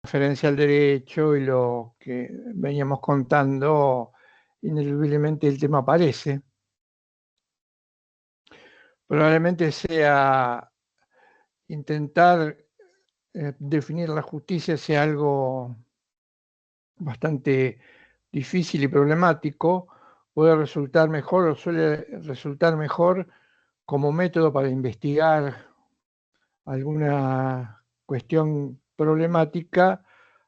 referencia al derecho y lo que veníamos contando, ineludiblemente el tema aparece. Probablemente sea intentar definir la justicia sea algo bastante difícil y problemático, puede resultar mejor o suele resultar mejor como método para investigar alguna cuestión problemática,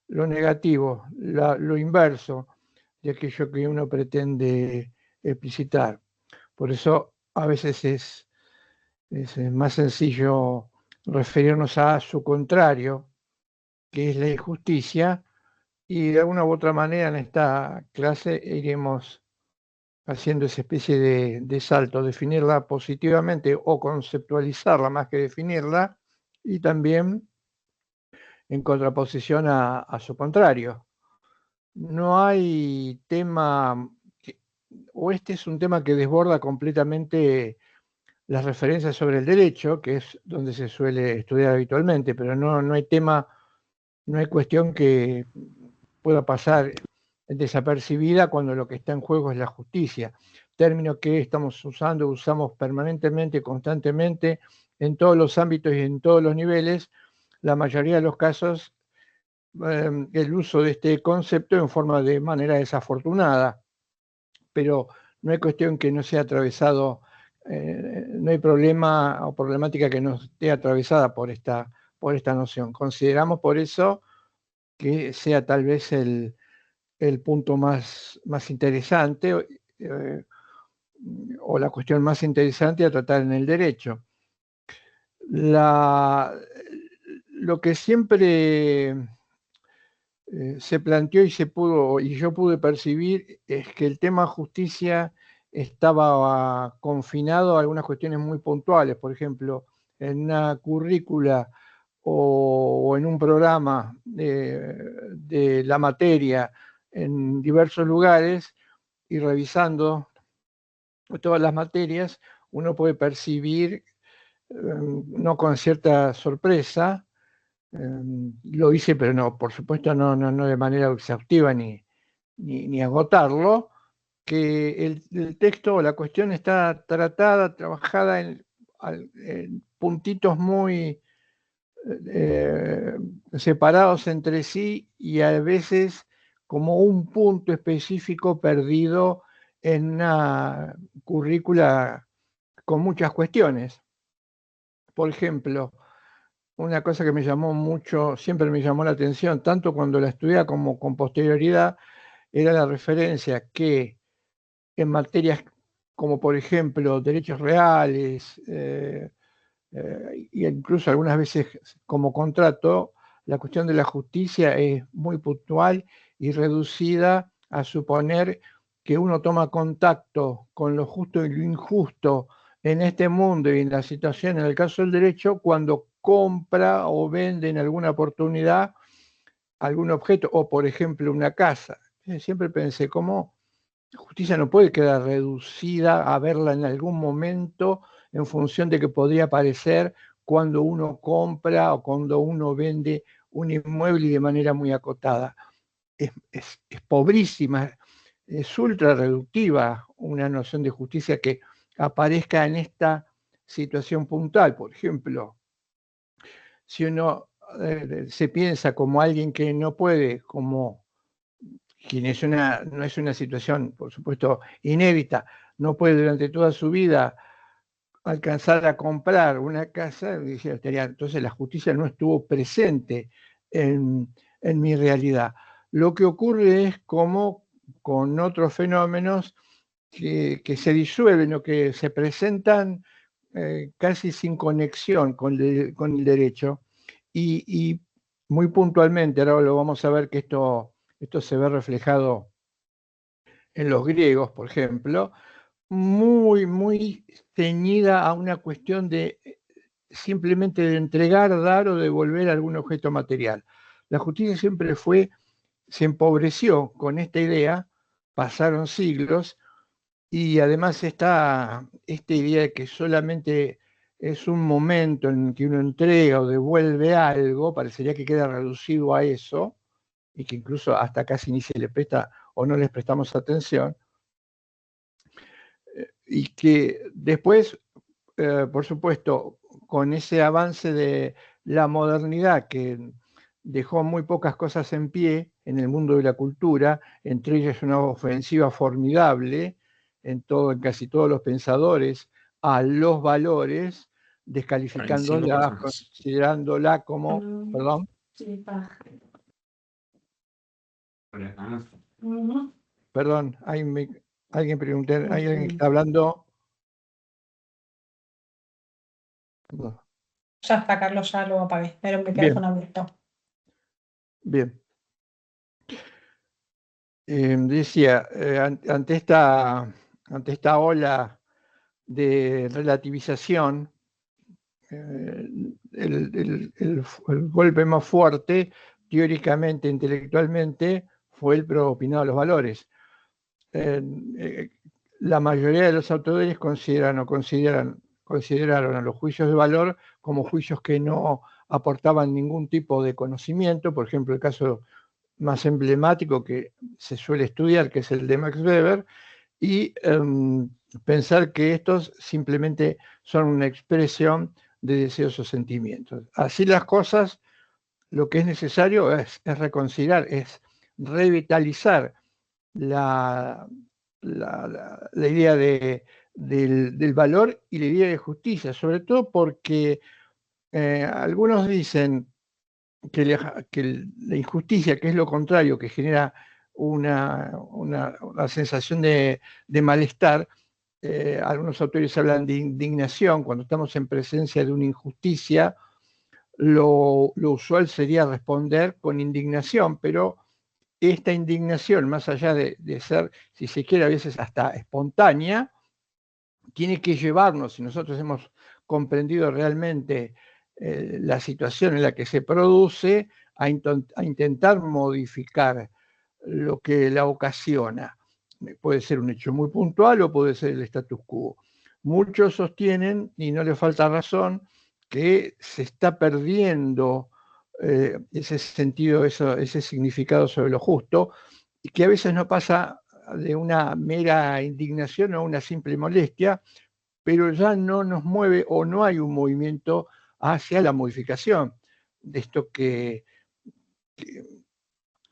lo negativo, lo inverso de aquello que uno pretende explicitar. Por eso a veces es más sencillo referirnos a su contrario, que es la injusticia, y de alguna u otra manera en esta clase iremos haciendo esa especie de salto, definirla positivamente o conceptualizarla más que definirla, y también en contraposición a su contrario. No hay tema, o este es un tema que desborda completamente las referencias sobre el derecho, que es donde se suele estudiar habitualmente, pero no hay tema, no hay cuestión que pueda pasar desapercibida cuando lo que está en juego es la justicia. Término que estamos usamos permanentemente, constantemente, en todos los ámbitos y en todos los niveles. La mayoría de los casos, el uso de este concepto en forma de manera desafortunada, pero no hay cuestión que no sea atravesado, no hay problema o problemática que no esté atravesada por esta noción. Consideramos por eso que sea tal vez el punto más interesante o la cuestión más interesante a tratar en el derecho. Lo que siempre se planteó y yo pude percibir es que el tema justicia estaba confinado a algunas cuestiones muy puntuales, por ejemplo, en una currícula o en un programa de la materia en diversos lugares, y revisando todas las materias, uno puede percibir, no con cierta sorpresa, lo hice, pero no, por supuesto no de manera exhaustiva ni agotarlo, que el texto o la cuestión está tratada, trabajada en puntitos muy separados entre sí y a veces como un punto específico perdido en una currícula con muchas cuestiones. Por ejemplo, una cosa que me llamó mucho, siempre me llamó la atención, tanto cuando la estudié como con posterioridad, era la referencia que en materias como por ejemplo derechos reales, e incluso algunas veces como contrato, la cuestión de la justicia es muy puntual y reducida a suponer que uno toma contacto con lo justo y lo injusto en este mundo y en la situación, en el caso del derecho, cuando compra o vende en alguna oportunidad algún objeto o, por ejemplo, una casa. Siempre pensé, ¿cómo la justicia no puede quedar reducida a verla en algún momento en función de que podría aparecer cuando uno compra o cuando uno vende un inmueble y de manera muy acotada? Es pobrísima, es ultra reductiva una noción de justicia que aparezca en esta situación puntual. Por ejemplo, si uno se piensa como alguien que no puede, como quien no es una situación, por supuesto, inédita, no puede durante toda su vida alcanzar a comprar una casa, entonces la justicia no estuvo presente en mi realidad. Lo que ocurre es como con otros fenómenos que se disuelven o que se presentan casi sin conexión con el derecho y muy puntualmente, ahora lo vamos a ver que esto se ve reflejado en los griegos, por ejemplo, muy ceñida a una cuestión de simplemente de entregar, dar o devolver algún objeto material. La justicia siempre se empobreció con esta idea, pasaron siglos, y además esta idea de que solamente es un momento en que uno entrega o devuelve algo, parecería que queda reducido a eso, y que incluso hasta casi ni se le presta o no les prestamos atención, y que después, por supuesto, con ese avance de la modernidad que dejó muy pocas cosas en pie en el mundo de la cultura, entre ellas una ofensiva formidable en casi todos los pensadores a los valores, descalificándola, considerándola como, perdón. Perdón, alguien preguntó, ¿hay alguien que está hablando? No. Ya está, Carlos, ya lo apagué. Era un micrófono abierto. Bien. Decía, ante esta ola de relativización, el golpe más fuerte, teóricamente, intelectualmente, fue el propinado a los valores. La mayoría de los autores consideraron a los juicios de valor como juicios que no aportaban ningún tipo de conocimiento. Por ejemplo, el caso más emblemático que se suele estudiar, que es el de Max Weber, y pensar que estos simplemente son una expresión de deseos o sentimientos. Así las cosas, lo que es necesario es reconciliar, es revitalizar la idea del valor y la idea de justicia, sobre todo porque algunos dicen que la injusticia, que es lo contrario, que genera una sensación de malestar, algunos autores hablan de indignación. Cuando estamos en presencia de una injusticia, lo usual sería responder con indignación, pero esta indignación, más allá de ser, si se quiere, a veces hasta espontánea, tiene que llevarnos, si nosotros hemos comprendido realmente la situación en la que se produce, a intentar modificar lo que la ocasiona. Puede ser un hecho muy puntual o puede ser el status quo. Muchos sostienen, y no le falta razón, que se está perdiendo ese sentido, ese significado sobre lo justo, y que a veces no pasa de una mera indignación o una simple molestia, pero ya no nos mueve o no hay un movimiento hacia la modificación de esto que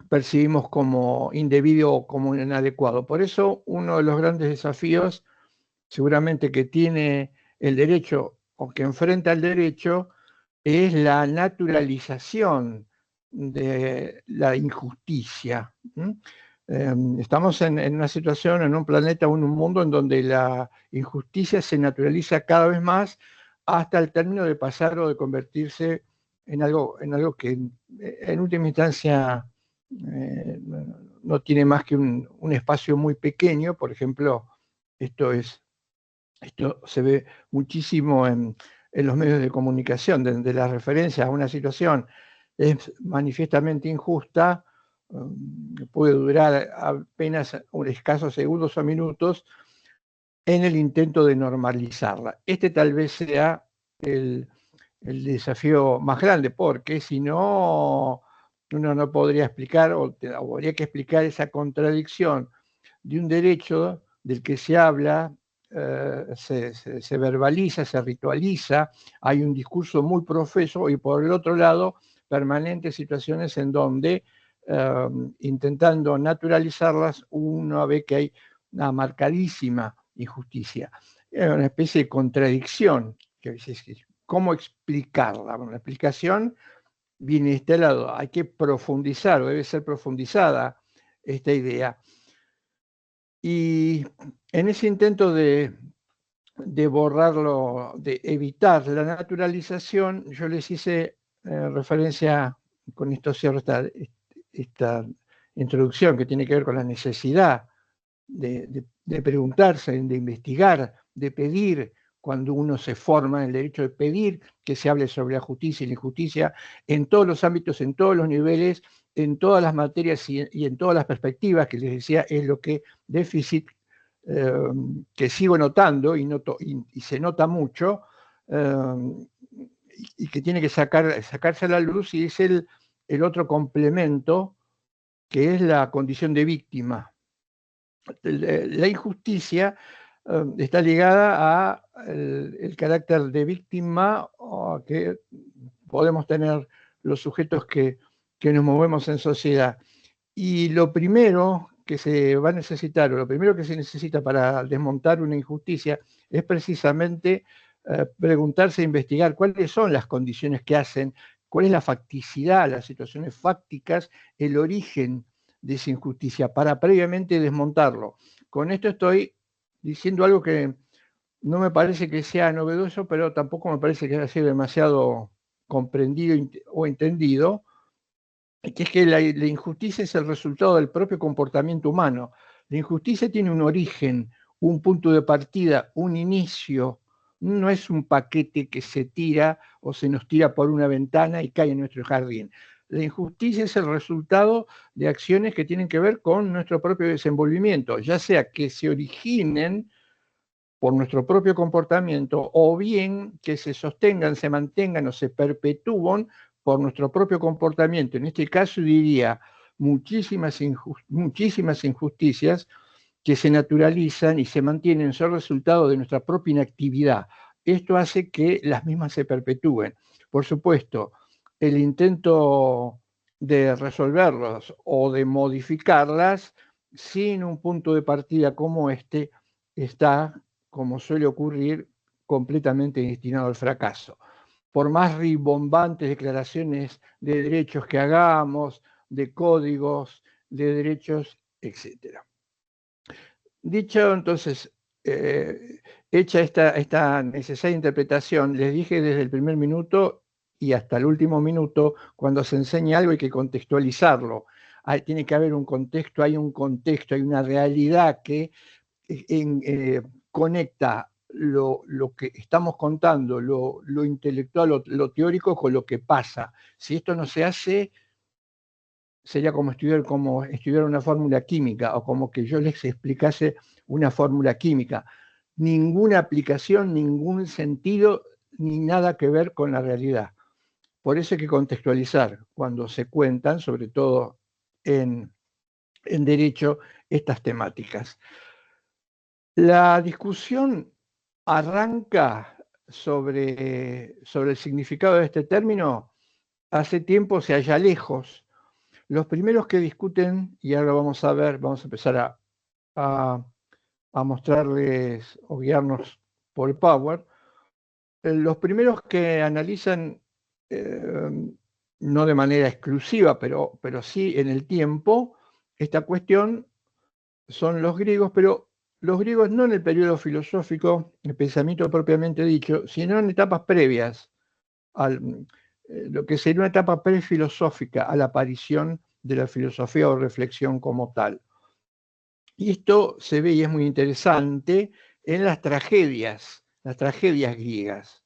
percibimos como indebido o como inadecuado. Por eso uno de los grandes desafíos seguramente que tiene el derecho o que enfrenta el derecho es la naturalización de la injusticia. Estamos en una situación, en un planeta o en un mundo en donde la injusticia se naturaliza cada vez más hasta el término de pasar o de convertirse en algo que en última instancia no tiene más que un espacio muy pequeño. Por ejemplo, esto se ve muchísimo en los medios de comunicación, de la referencia a una situación es manifiestamente injusta, puede durar apenas escasos segundos o minutos en el intento de normalizarla. Este tal vez sea el desafío más grande, porque si no, uno no podría explicar o habría que explicar esa contradicción de un derecho del que se habla, se verbaliza, se ritualiza, hay un discurso muy profeso, y por el otro lado, permanentes situaciones en donde, intentando naturalizarlas, uno ve que hay una marcadísima injusticia. Es una especie de contradicción. ¿Cómo explicarla? Bueno, la explicación viene de este lado. Hay que profundizar, o debe ser profundizada esta idea. Y en ese intento de borrarlo, de evitar la naturalización, yo les hice referencia, con esto cierro esta introducción que tiene que ver con la necesidad de preguntarse, de investigar, de pedir, cuando uno se forma en el derecho de pedir que se hable sobre la justicia y la injusticia en todos los ámbitos, en todos los niveles, en todas las materias y en todas las perspectivas, que les decía, es lo que déficit que sigo notando y se nota mucho, y que tiene que sacarse a la luz, y es el otro complemento, que es la condición de víctima. La injusticia está ligada a el carácter de víctima que podemos tener los sujetos que nos movemos en sociedad. Y lo primero que se va a necesitar, o lo primero que se necesita para desmontar una injusticia, es precisamente preguntarse e investigar cuáles son las condiciones que hacen, cuál es la facticidad, las situaciones fácticas, el origen de esa injusticia, para previamente desmontarlo. Con esto estoy diciendo algo que no me parece que sea novedoso, pero tampoco me parece que haya sido demasiado comprendido o entendido, que es que la injusticia es el resultado del propio comportamiento humano. La injusticia tiene un origen, un punto de partida, un inicio. No es un paquete que se tira o se nos tira por una ventana y cae en nuestro jardín. La injusticia es el resultado de acciones que tienen que ver con nuestro propio desenvolvimiento, ya sea que se originen por nuestro propio comportamiento, o bien que se sostengan, se mantengan o se perpetúen por nuestro propio comportamiento. En este caso diría muchísimas injusticias que se naturalizan y se mantienen, son resultado de nuestra propia inactividad. Esto hace que las mismas se perpetúen. Por supuesto, el intento de resolverlas o de modificarlas sin un punto de partida como este está, como suele ocurrir, completamente destinado al fracaso. Por más rimbombantes declaraciones de derechos que hagamos, de códigos, de derechos, etc. Dicho entonces, hecha esta necesaria interpretación, les dije desde el primer minuto y hasta el último minuto, cuando se enseña algo hay que contextualizarlo. Tiene que haber un contexto, hay un contexto, hay una realidad que conecta lo que estamos contando, lo intelectual, lo teórico, con lo que pasa. Si esto no se hace, sería como estudiar una fórmula química, o como que yo les explicase una fórmula química. Ninguna aplicación, ningún sentido, ni nada que ver con la realidad. Por eso hay que contextualizar cuando se cuentan, sobre todo en derecho, estas temáticas. La discusión arranca sobre el significado de este término hace tiempo, se halla lejos. Los primeros que discuten, y ahora vamos a ver, vamos a empezar a mostrarles o guiarnos por el Power, los primeros que analizan, no de manera exclusiva, pero sí en el tiempo, esta cuestión son los griegos, pero los griegos no en el periodo filosófico, el pensamiento propiamente dicho, sino en etapas previas, lo que sería una etapa prefilosófica a la aparición de la filosofía o reflexión como tal. Y esto se ve y es muy interesante en las tragedias griegas.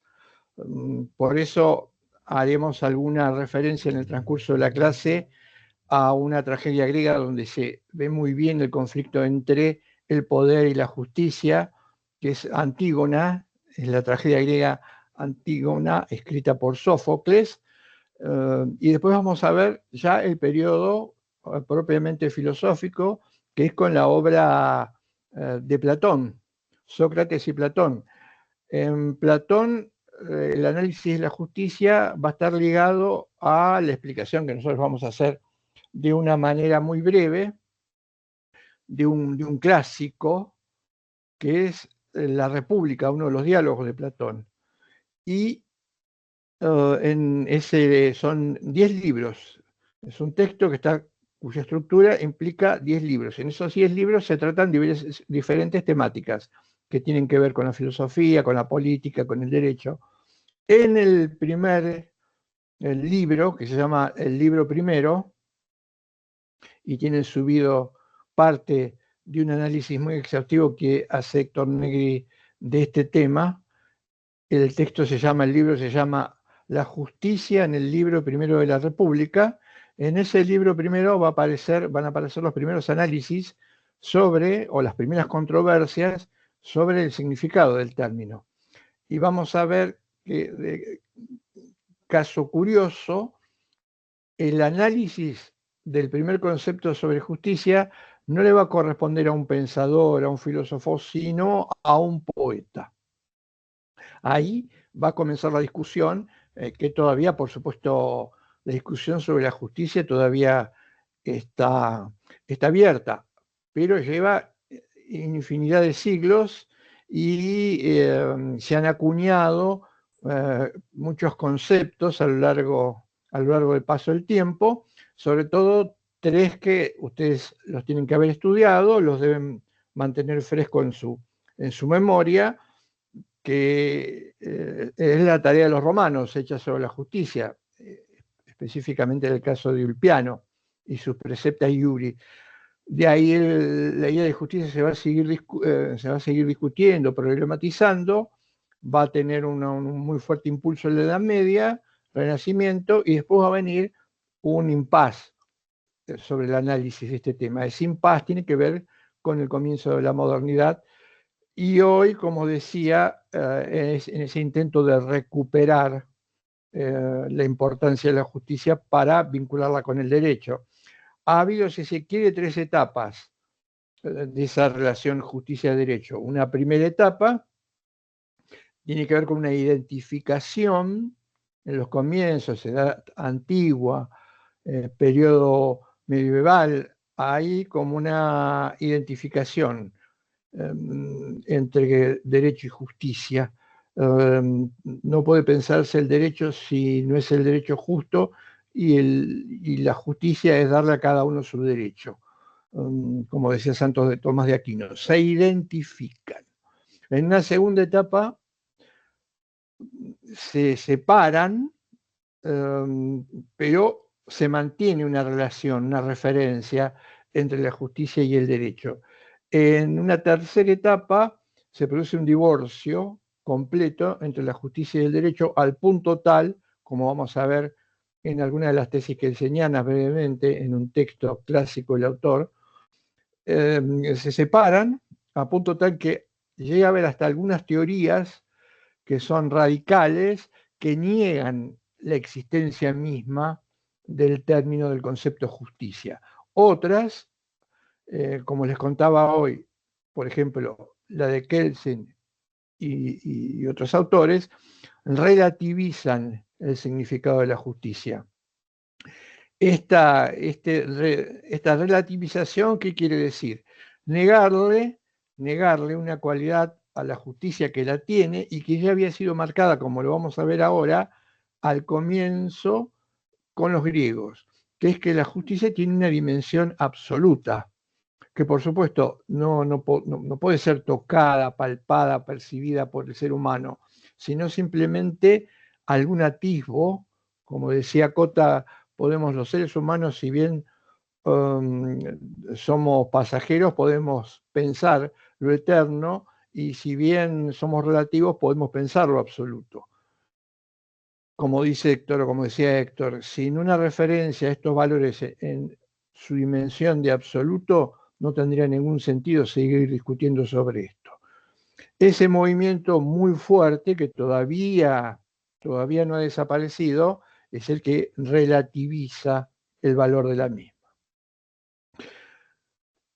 Por eso haremos alguna referencia en el transcurso de la clase a una tragedia griega donde se ve muy bien el conflicto entre el poder y la justicia, que es Antígona, es la tragedia griega Antígona, escrita por Sófocles, y después vamos a ver ya el periodo propiamente filosófico, que es con la obra de Platón, Sócrates y Platón. En Platón, el análisis de la justicia va a estar ligado a la explicación que nosotros vamos a hacer de una manera muy breve de un clásico que es La República, uno de los diálogos de Platón. Y en ese son 10 libros. Es un texto cuya estructura implica 10 libros. En esos 10 libros se tratan diferentes temáticas que tienen que ver con la filosofía, con la política, con el derecho. En el primer libro, que se llama el libro primero, y tiene subido parte de un análisis muy exhaustivo que hace Héctor Negri de este tema. El libro se llama La justicia en el libro primero de la República. En ese libro primero van a aparecer los primeros análisis o las primeras controversias sobre el significado del término. Y vamos a ver caso curioso, el análisis del primer concepto sobre justicia no le va a corresponder a un pensador, a un filósofo, sino a un poeta. Ahí va a comenzar la discusión, que todavía, por supuesto, la discusión sobre la justicia todavía está abierta, pero lleva infinidad de siglos y se han acuñado muchos conceptos a lo largo del paso del tiempo, sobre todo tres que ustedes los tienen que haber estudiado, los deben mantener fresco en su memoria, que es la tarea de los romanos hecha sobre la justicia, específicamente en el caso de Ulpiano y sus precepta iuri. De ahí la idea de justicia se va a seguir discutiendo, problematizando, va a tener un muy fuerte impulso en la Edad Media, Renacimiento, y después va a venir un impas sobre el análisis de este tema. Ese impas tiene que ver con el comienzo de la modernidad, y hoy, como decía, en ese intento de recuperar la importancia de la justicia para vincularla con el derecho. Ha habido, si se quiere, tres etapas de esa relación justicia-derecho. Una primera etapa tiene que ver con una identificación en los comienzos, edad antigua, periodo medieval, hay como una identificación entre derecho y justicia. No puede pensarse el derecho si no es el derecho justo, y la justicia es darle a cada uno su derecho. Como decía Santos de Tomás de Aquino, se identifican. En una segunda etapa se separan, pero se mantiene una relación, una referencia entre la justicia y el derecho. En una tercera etapa se produce un divorcio completo entre la justicia y el derecho, al punto tal, como vamos a ver en alguna de las tesis que enseñanas brevemente en un texto clásico del autor, se separan a punto tal que llega a haber hasta algunas teorías que son radicales, que niegan la existencia misma del término del concepto justicia. Otras, como les contaba hoy, por ejemplo, la de Kelsen y otros autores, relativizan el significado de la justicia. Esta relativización, ¿qué quiere decir? Negarle una cualidad a la justicia que la tiene y que ya había sido marcada, como lo vamos a ver ahora, al comienzo con los griegos, que es que la justicia tiene una dimensión absoluta, que por supuesto no puede ser tocada, palpada, percibida por el ser humano, sino simplemente algún atisbo, como decía Cota. Los seres humanos, si bien somos pasajeros, podemos pensar lo eterno, y si bien somos relativos, podemos pensar lo absoluto. Como dice Héctor, o como decía Héctor, sin una referencia a estos valores en su dimensión de absoluto, no tendría ningún sentido seguir discutiendo sobre esto. Ese movimiento muy fuerte, que todavía no ha desaparecido, es el que relativiza el valor de la misma.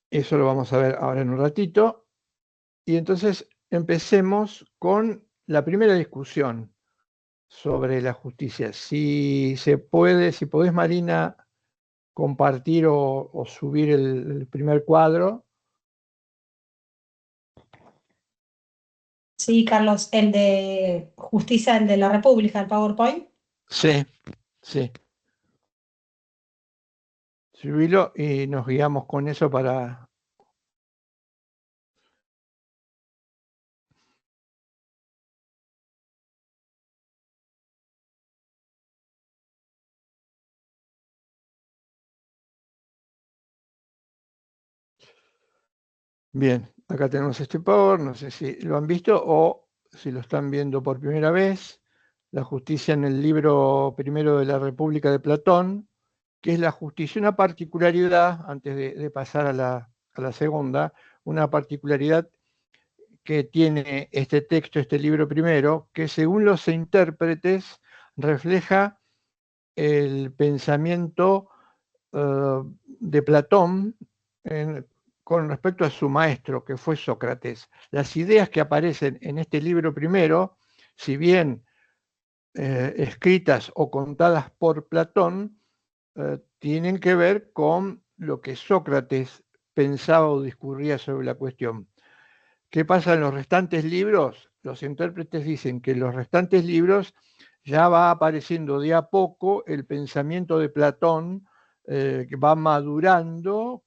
Eso lo vamos a ver ahora en un ratito. Y entonces empecemos con la primera discusión sobre la justicia. Si podés, Marina, compartir o subir el primer cuadro. Sí, Carlos, el de justicia, el de la República, el PowerPoint. Sí. Subilo y nos guiamos con eso para... Bien, acá tenemos este Power, no sé si lo han visto o si lo están viendo por primera vez. La justicia en el libro primero de la República de Platón, que es la justicia, una particularidad, antes de pasar a la segunda, una particularidad que tiene este texto, este libro primero, que según los intérpretes refleja el pensamiento de Platón con respecto a su maestro, que fue Sócrates. Las ideas que aparecen en este libro primero, si bien escritas o contadas por Platón, tienen que ver con lo que Sócrates pensaba o discurría sobre la cuestión. ¿Qué pasa en los restantes libros? Los intérpretes dicen que en los restantes libros ya va apareciendo de a poco el pensamiento de Platón, que va madurando,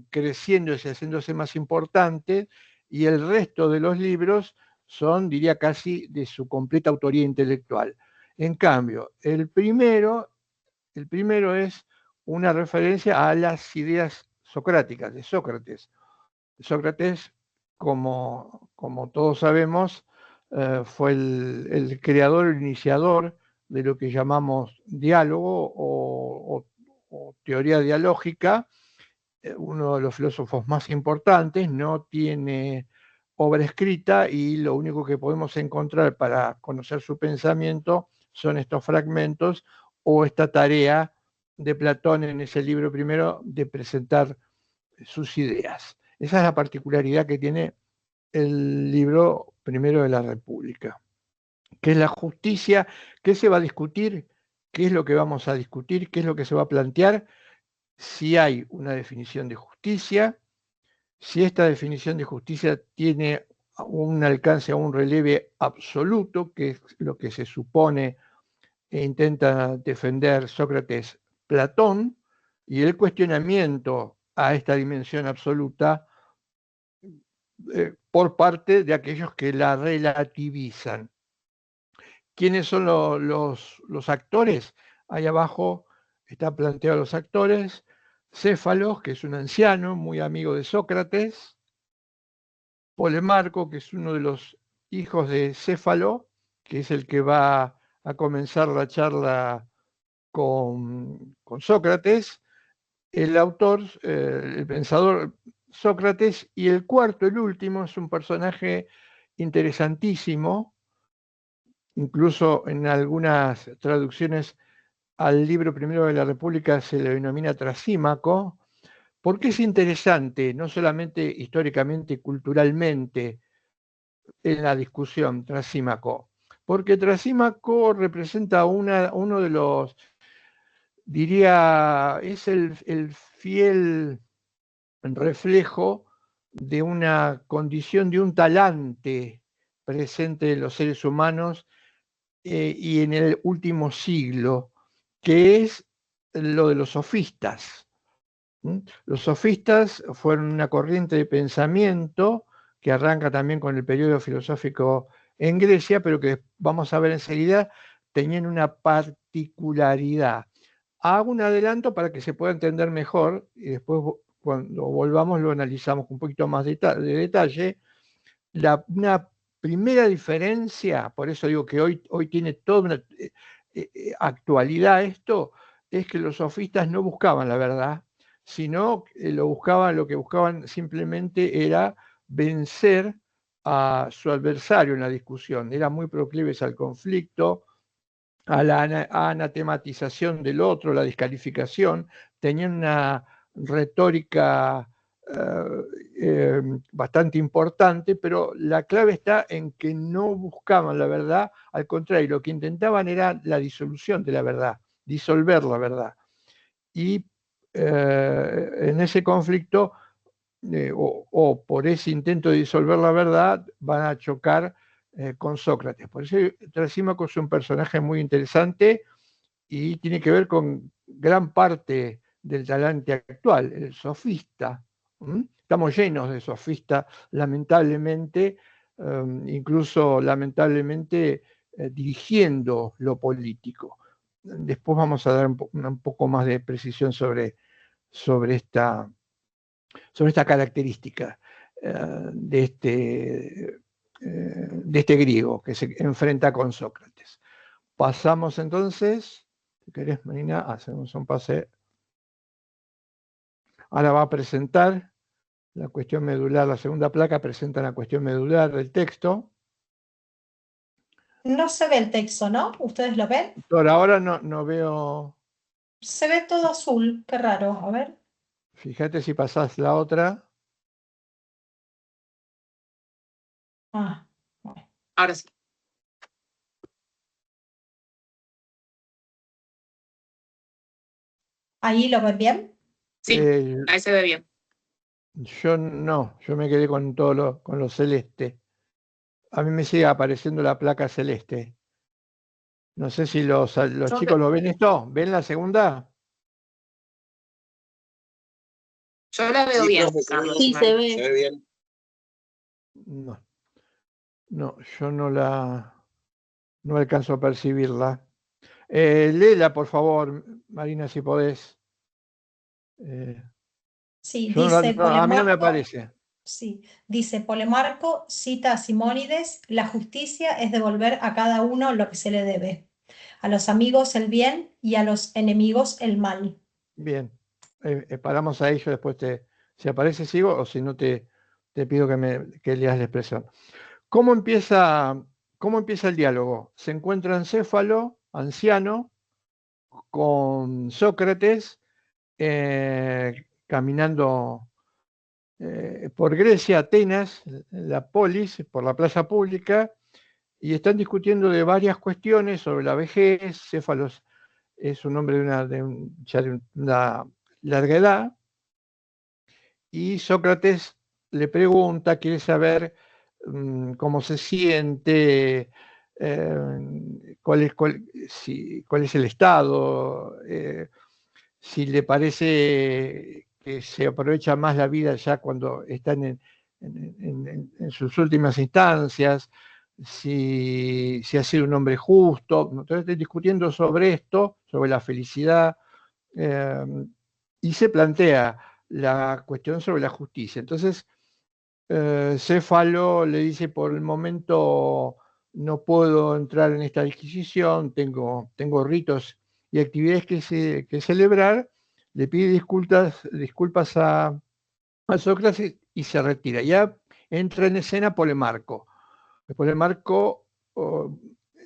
creciéndose, haciéndose más importante, y el resto de los libros son, diría, casi de su completa autoría intelectual. En cambio, el primero es una referencia a las ideas socráticas, de Sócrates. Sócrates, como todos sabemos, fue el creador, el iniciador de lo que llamamos diálogo o teoría dialógica, uno de los filósofos más importantes, no tiene obra escrita y lo único que podemos encontrar para conocer su pensamiento son estos fragmentos o esta tarea de Platón en ese libro primero de presentar sus ideas. Esa es la particularidad que tiene el libro primero de la República, que es la justicia. ¿Qué se va a discutir? ¿Qué es lo que vamos a discutir? ¿Qué es lo que se va a plantear? Si hay una definición de justicia, si esta definición de justicia tiene un alcance o un relieve absoluto, que es lo que se supone e intenta defender Sócrates Platón, y el cuestionamiento a esta dimensión absoluta por parte de aquellos que la relativizan. ¿Quiénes son los actores? Ahí abajo están planteados los actores. Céfalos, que es un anciano muy amigo de Sócrates. Polemarco, que es uno de los hijos de Céfalo, que es el que va a comenzar la charla con Sócrates. El autor, el pensador Sócrates, y el cuarto, el último, es un personaje interesantísimo, incluso en algunas traducciones al libro primero de la República se le denomina Trasímaco, porque es interesante, no solamente históricamente y culturalmente, en la discusión Trasímaco, porque Trasímaco representa uno de los, diría, es el fiel reflejo de una condición, de un talante presente en los seres humanos y en el último siglo, que es lo de los sofistas. Los sofistas fueron una corriente de pensamiento que arranca también con el periodo filosófico en Grecia, pero que vamos a ver enseguida, tenían una particularidad. Hago un adelanto para que se pueda entender mejor y después cuando volvamos lo analizamos con un poquito más de detalle. Una primera diferencia, por eso digo que hoy tiene toda una actualidad esto, es que los sofistas no buscaban la verdad, sino lo que buscaban simplemente era vencer a su adversario en la discusión. Eran muy proclives al conflicto, a la anatematización del otro, la descalificación, tenían una retórica bastante importante, pero la clave está en que no buscaban la verdad, al contrario, lo que intentaban era la disolución de la verdad, disolver la verdad. Y en ese conflicto, o por ese intento de disolver la verdad, van a chocar con Sócrates. Por eso Trasímaco es un personaje muy interesante y tiene que ver con gran parte del talante actual, el sofista. Estamos llenos de sofistas, lamentablemente, incluso lamentablemente dirigiendo lo político. Después vamos a dar un poco más de precisión sobre esta característica de este griego que se enfrenta con Sócrates. Pasamos entonces, si querés, Marina, hacemos un pase. Ahora va a presentar la cuestión medular, la segunda placa presenta la cuestión medular del texto. No se ve el texto, ¿no? ¿Ustedes lo ven? Por ahora no veo, Se ve todo azul, qué raro. A ver. fíjate si pasás la otra. Ah, bueno. Ahora sí. ¿Ahí lo ven bien? Sí, ahí se ve bien. Yo me quedé con con lo celeste. A mí me sigue apareciendo la placa celeste. No sé si los Yo chicos lo ven esto. ¿Ven la segunda? la veo Sí, bien, profe, Carlos. Sí, se ve. se ve bien. No, yo no alcanzo a percibirla. Léela, por favor, Marina, si podés. Sí, Yo dice a mí no me Polemarco. aparece. Sí, dice Polemarco, cita a Simónides, la justicia es devolver a cada uno lo que se le debe, a los amigos el bien y a los enemigos el mal. Bien, paramos ahí, yo después si aparece sigo o si no te pido que leas la expresión. ¿Cómo empieza, ¿Cómo empieza el diálogo? Se encuentra Encéfalo, anciano, con Sócrates, caminando por Grecia, Atenas, la polis, por la plaza pública, y están discutiendo de varias cuestiones sobre la vejez. Céfalo es un hombre ya de una larga edad, y Sócrates le pregunta, quiere saber cómo se siente, cuál es el estado, si le parece que se aprovecha más la vida ya cuando están en sus últimas instancias, si ha sido un hombre justo. Entonces estoy discutiendo sobre esto, sobre la felicidad, eh, y se plantea la cuestión sobre la justicia. Entonces, Céfalo le dice, por el momento no puedo entrar en esta disquisición, tengo ritos y actividades que celebrar, le pide disculpas a Sócrates y se retira. Ya entra en escena Polemarco. Polemarco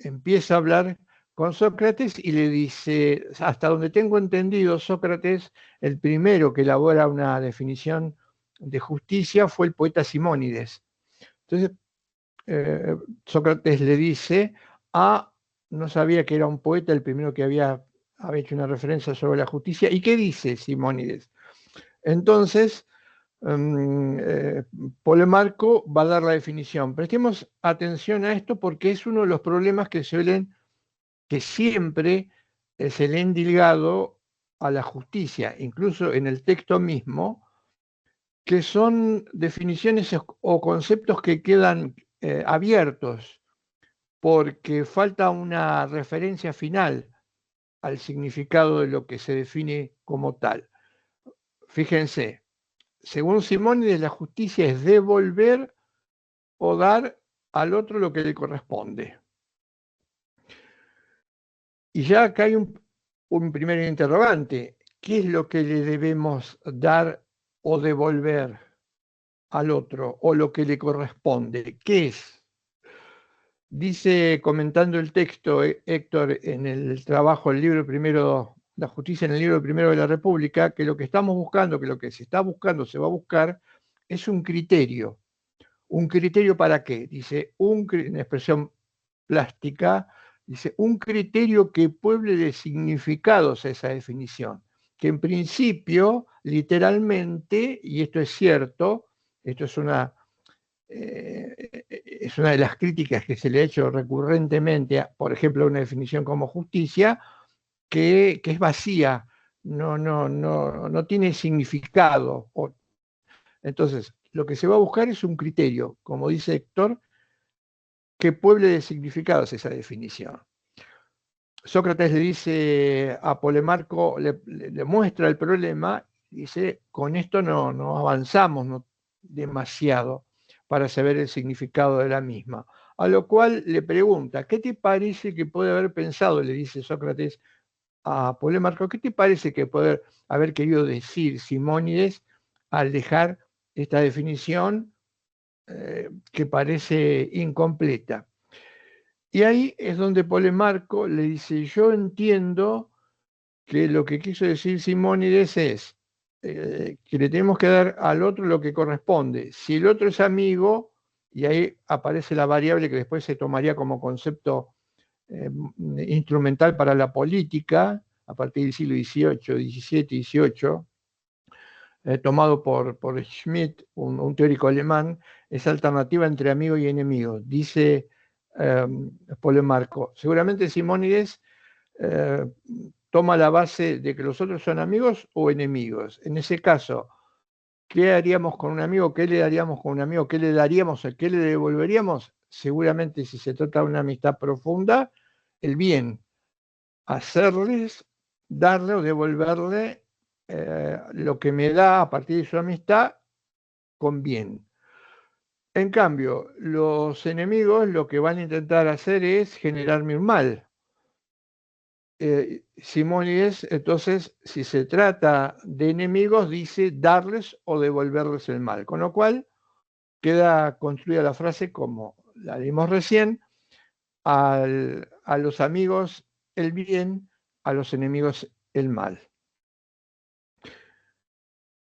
empieza a hablar con Sócrates y le dice, hasta donde tengo entendido, Sócrates, el primero que elabora una definición de justicia fue el poeta Simónides. Entonces, Sócrates le dice, no sabía que era un poeta el primero que había hecho una referencia sobre la justicia. ¿Y qué dice Simónides? Entonces, Polemarco va a dar la definición. Prestemos atención a esto porque es uno de los problemas que siempre se le ha endilgado a la justicia, incluso en el texto mismo, que son definiciones o conceptos que quedan abiertos porque falta una referencia final al significado de lo que se define como tal. Fíjense, según Simónides, la justicia es devolver o dar al otro lo que le corresponde. Y ya acá hay un primer interrogante. ¿Qué es lo que le debemos dar o devolver al otro o lo que le corresponde? ¿Qué es? Dice, comentando el texto, Héctor, en el trabajo, el libro primero, La justicia en el libro primero de la República, que lo que estamos buscando, que lo que se está buscando, se va a buscar, es un criterio. ¿Un criterio para qué? Dice, una expresión plástica, dice, un criterio que pueble de significados a esa definición, que en principio, literalmente, y esto es cierto, esto es una de las críticas que se le ha hecho recurrentemente, por ejemplo, a una definición como justicia, que es vacía, no tiene significado. Entonces, lo que se va a buscar es un criterio, como dice Héctor, que pueble de significados esa definición. Sócrates le dice a Polemarco, le muestra el problema, dice, con esto no avanzamos demasiado para saber el significado de la misma. A lo cual le pregunta, ¿qué te parece que puede haber pensado? Le dice Sócrates a Polemarco, ¿qué te parece que puede haber querido decir Simónides al dejar esta definición que parece incompleta. Y ahí es donde Polemarco le dice, yo entiendo que lo que quiso decir Simónides es que le tenemos que dar al otro lo que corresponde. Si el otro es amigo, y ahí aparece la variable que después se tomaría como concepto instrumental para la política, a partir del siglo XVIII, XVII, XVIII, tomado por Schmidt, un teórico alemán, esa alternativa entre amigo y enemigo. Dice Polemarco, seguramente Simónides toma la base de que los otros son amigos o enemigos. En ese caso, ¿qué haríamos con un amigo? ¿Qué le daríamos con un amigo? ¿Qué le daríamos? ¿Qué le devolveríamos? Seguramente, si se trata de una amistad profunda, el bien. Hacerles, darle o devolverle lo que me da a partir de su amistad con bien. En cambio, los enemigos lo que van a intentar hacer es generarme un mal. Simónides, entonces, si se trata de enemigos, dice darles o devolverles el mal. Con lo cual, queda construida la frase como la leímos recién, a los amigos el bien, a los enemigos el mal.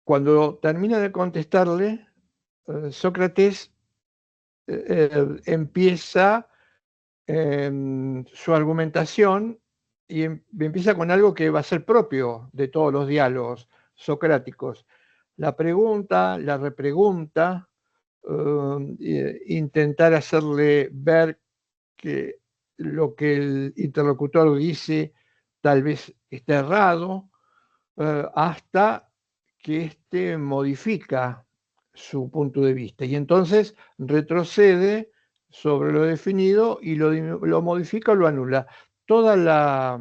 Cuando termina de contestarle, Sócrates empieza su argumentación y empieza con algo que va a ser propio de todos los diálogos socráticos. La pregunta, la repregunta, intentar hacerle ver que lo que el interlocutor dice tal vez está errado, hasta que éste modifica su punto de vista y entonces retrocede sobre lo definido y lo modifica o lo anula. Toda la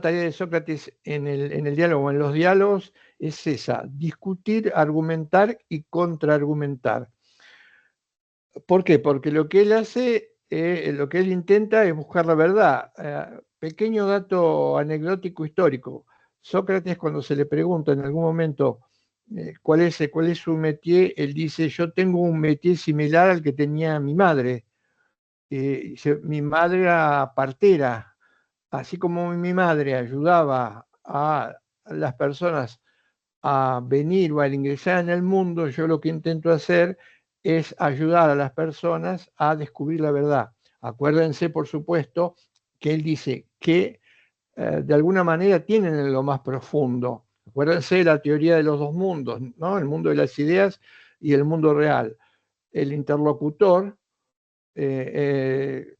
tarea de Sócrates en el diálogo, en los diálogos, es esa: discutir, argumentar y contraargumentar. ¿Por qué? Porque lo que él hace, lo que él intenta es buscar la verdad. Pequeño dato anecdótico histórico. Sócrates, cuando se le pregunta en algún momento cuál es su métier, él dice, yo tengo un métier similar al que tenía mi madre. Mi madre era partera. Así como mi madre ayudaba a las personas a venir o a ingresar en el mundo, yo lo que intento hacer es ayudar a las personas a descubrir la verdad. Acuérdense, por supuesto, que él dice que de alguna manera tienen en lo más profundo. Acuérdense de la teoría de los dos mundos, ¿no? El mundo de las ideas y el mundo real. El interlocutor de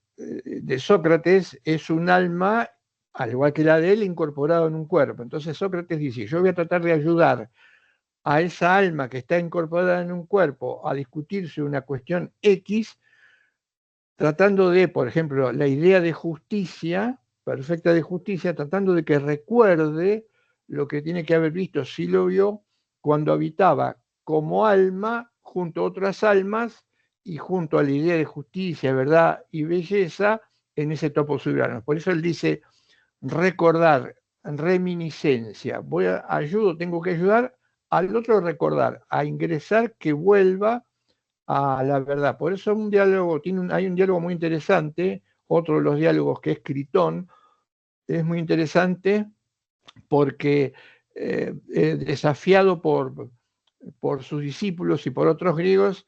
Sócrates es un alma, al igual que la de él, incorporado en un cuerpo. Entonces Sócrates dice, yo voy a tratar de ayudar a esa alma que está incorporada en un cuerpo a discutirse una cuestión X, tratando de, por ejemplo, la idea de justicia, perfecta de justicia, tratando de que recuerde lo que tiene que haber visto, si lo vio, cuando habitaba como alma junto a otras almas y junto a la idea de justicia, verdad y belleza en ese topo soberano. Por eso él dice recordar, reminiscencia. Tengo que ayudar al otro a recordar, a ingresar, que vuelva a la verdad. Por eso hay un diálogo muy interesante, otro de los diálogos que es Critón, es muy interesante porque desafiado por sus discípulos y por otros griegos,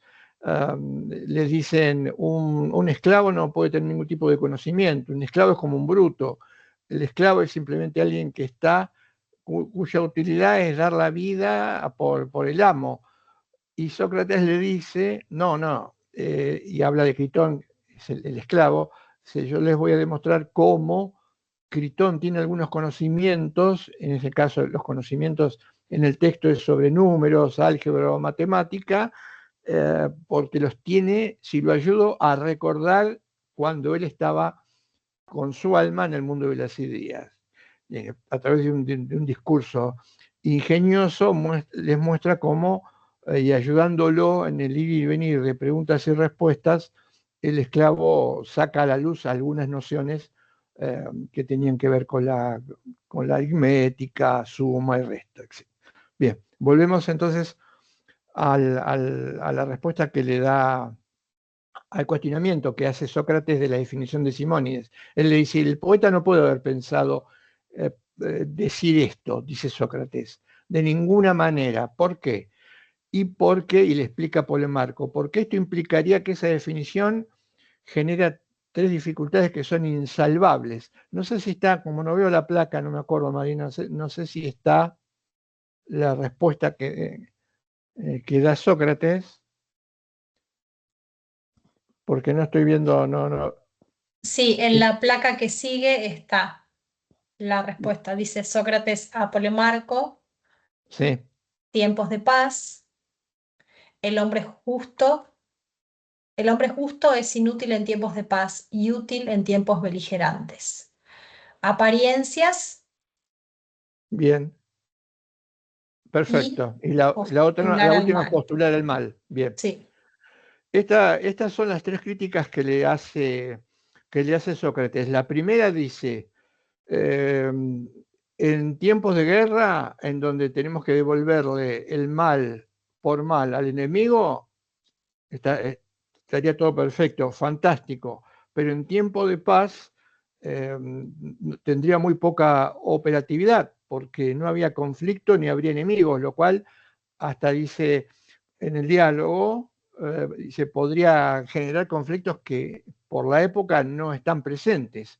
les dicen, un esclavo no puede tener ningún tipo de conocimiento, un esclavo es como un bruto, el esclavo es simplemente alguien que cuya utilidad es dar la vida por el amo. Y Sócrates le dice, no, y habla de Critón, es el esclavo, dice, yo les voy a demostrar cómo Critón tiene algunos conocimientos, en ese caso los conocimientos en el texto es sobre números, álgebra o matemática, porque los tiene, si lo ayudo, a recordar cuando él estaba con su alma en el mundo de las ideas. A través de un discurso ingenioso les muestra cómo, y ayudándolo en el ir y venir de preguntas y respuestas, el esclavo saca a la luz algunas nociones que tenían que ver con la aritmética, suma y resta, etc. Bien, volvemos entonces a la respuesta que le da al cuestionamiento que hace Sócrates de la definición de Simónides. Él le dice, el poeta no puede haber pensado decir esto, dice Sócrates, de ninguna manera. ¿Por qué? Y le explica Polemarco, porque esto implicaría que esa definición genera tres dificultades que son insalvables. No sé si está, como no veo la placa, no me acuerdo, Marina, no sé si está la respuesta que da Sócrates, porque no estoy viendo, no. Sí, en la placa que sigue está la respuesta. Dice Sócrates a Polemarco, Sí, tiempos de paz, el hombre justo. El hombre justo es inútil en tiempos de paz y útil en tiempos beligerantes. Apariencias bien, y perfecto. Y la otra, postular la al última es mal. postular el mal. Bien. Sí, Estas son las tres críticas que le hace Sócrates. La primera dice, en tiempos de guerra, en donde tenemos que devolverle el mal por mal al enemigo, estaría todo perfecto, fantástico, pero en tiempo de paz eh, tendría muy poca operatividad, porque no había conflicto ni habría enemigos, lo cual hasta dice en el diálogo, se podría generar conflictos que por la época no están presentes.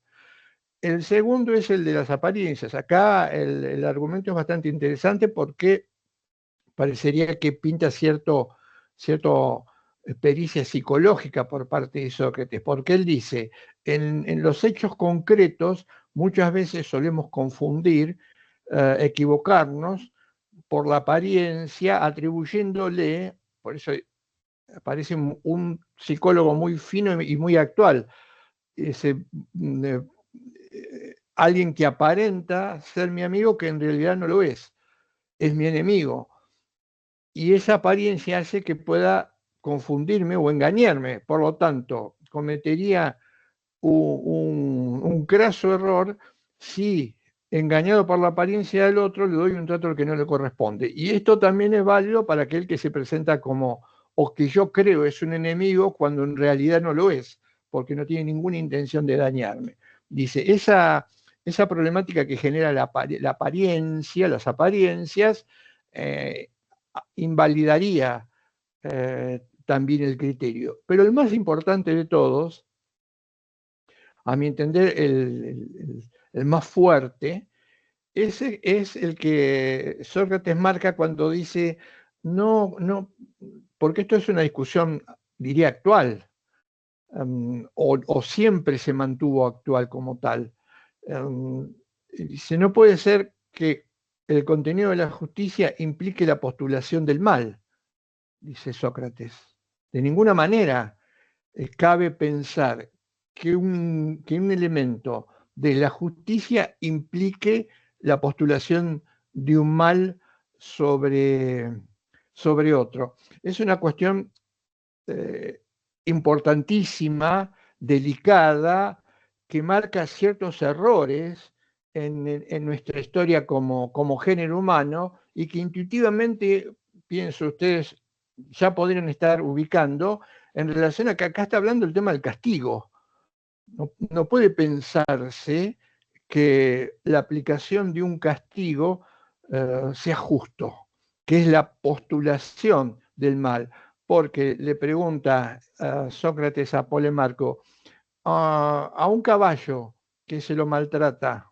El segundo es el de las apariencias. Acá el argumento es bastante interesante porque parecería que pinta cierto pericia psicológica por parte de Sócrates, porque él dice, en los hechos concretos muchas veces solemos confundir, equivocarnos por la apariencia, atribuyéndole, por eso parece un psicólogo muy fino y muy actual, ese, alguien que aparenta ser mi amigo que en realidad no lo es mi enemigo. Y esa apariencia hace que pueda confundirme o engañarme. Por lo tanto, cometería un craso error si, engañado por la apariencia del otro, le doy un trato que no le corresponde. Y esto también es válido para aquel que se presenta como, o que yo creo es un enemigo, cuando en realidad no lo es, porque no tiene ninguna intención de dañarme. Dice, esa problemática que genera la apariencia, las apariencias, eh, invalidaría también el criterio. Pero el más importante de todos, a mi entender, el más fuerte, ese es el que Sócrates marca cuando dice, no, porque esto es una discusión, diría, actual, o siempre se mantuvo actual como tal. Dice, no puede ser que el contenido de la justicia implique la postulación del mal, dice Sócrates. De ninguna manera cabe pensar que un elemento de la justicia implique la postulación de un mal sobre otro. Es una cuestión eh, importantísima, delicada, que marca ciertos errores en nuestra historia como género humano y que intuitivamente, pienso ustedes, ya podrían estar ubicando en relación a que acá está hablando el tema del castigo. No puede pensarse que la aplicación de un castigo sea justo, que es la postulación del mal, porque le pregunta Sócrates a Polemarco, a un caballo que se lo maltrata,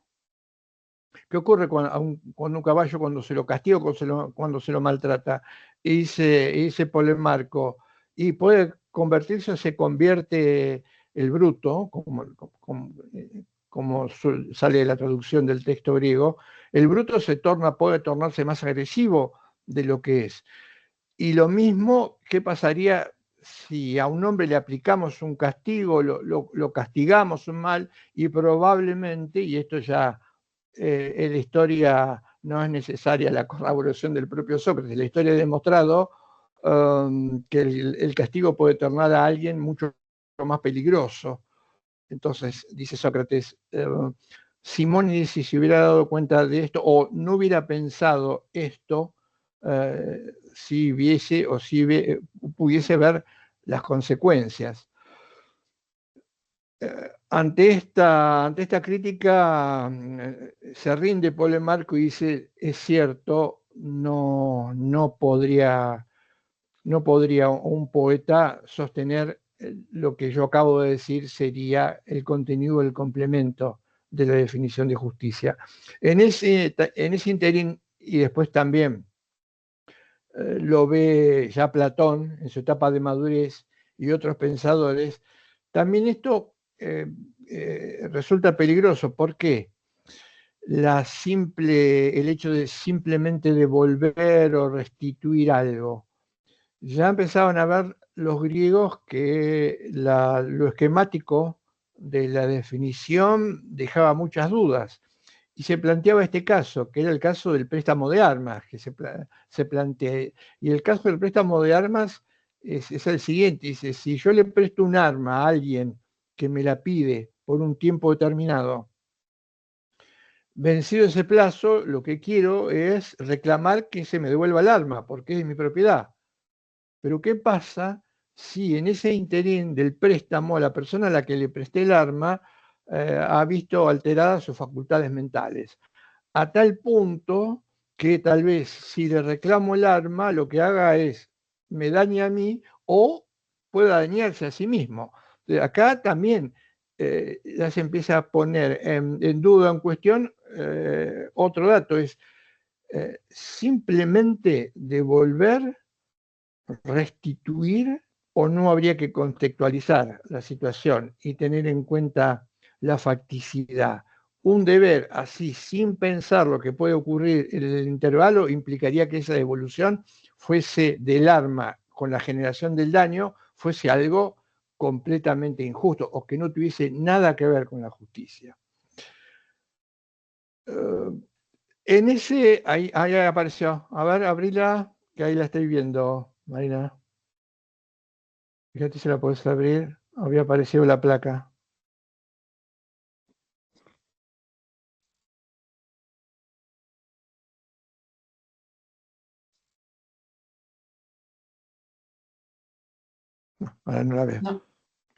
¿qué ocurre con un caballo cuando se lo castiga o cuando se lo maltrata? Y dice Polemarco, y puede convertirse o se convierte el bruto, como sale de la traducción del texto griego, el bruto puede tornarse más agresivo de lo que es. Y lo mismo, ¿qué pasaría si a un hombre le aplicamos un castigo, lo castigamos un mal y probablemente, y esto ya en la historia no es necesaria la corroboración del propio Sócrates, la historia ha demostrado que el castigo puede tornar a alguien mucho más peligroso. Entonces, dice Sócrates, Simónides, si se hubiera dado cuenta de esto o no hubiera pensado esto, si viese o si pudiese ver las consecuencias. Ante esta crítica se rinde Polemarco y dice, es cierto, no podría un poeta sostener lo que yo acabo de decir sería el contenido, el complemento de la definición de justicia. En ese ínterin, y después también lo ve ya Platón en su etapa de madurez y otros pensadores, también esto resulta peligroso. ¿Por qué? El hecho de simplemente devolver o restituir algo. Ya empezaban a ver los griegos que lo esquemático de la definición dejaba muchas dudas. Y se planteaba este caso, que era el caso del préstamo de armas, que se plantea. Y el caso del préstamo de armas es el siguiente, dice, si yo le presto un arma a alguien que me la pide por un tiempo determinado, vencido ese plazo, lo que quiero es reclamar que se me devuelva el arma, porque es de mi propiedad. Pero ¿qué pasa si en ese interín del préstamo la persona a la que le presté el arma ha visto alteradas sus facultades mentales? A tal punto que tal vez si le reclamo el arma, lo que haga es me dañe a mí o pueda dañarse a sí mismo. Acá también ya se empieza a poner en duda, en cuestión, otro dato, es simplemente devolver, restituir, o no habría que contextualizar la situación y tener en cuenta la facticidad. Un deber así, sin pensar lo que puede ocurrir en el intervalo, implicaría que esa devolución fuese del arma con la generación del daño, fuese algo completamente injusto o que no tuviese nada que ver con la justicia. En ese, ahí apareció. A ver, abrila, que ahí la estoy viendo, Marina. Fíjate si la podés abrir. Había aparecido la placa. No, ahora no la veo. No.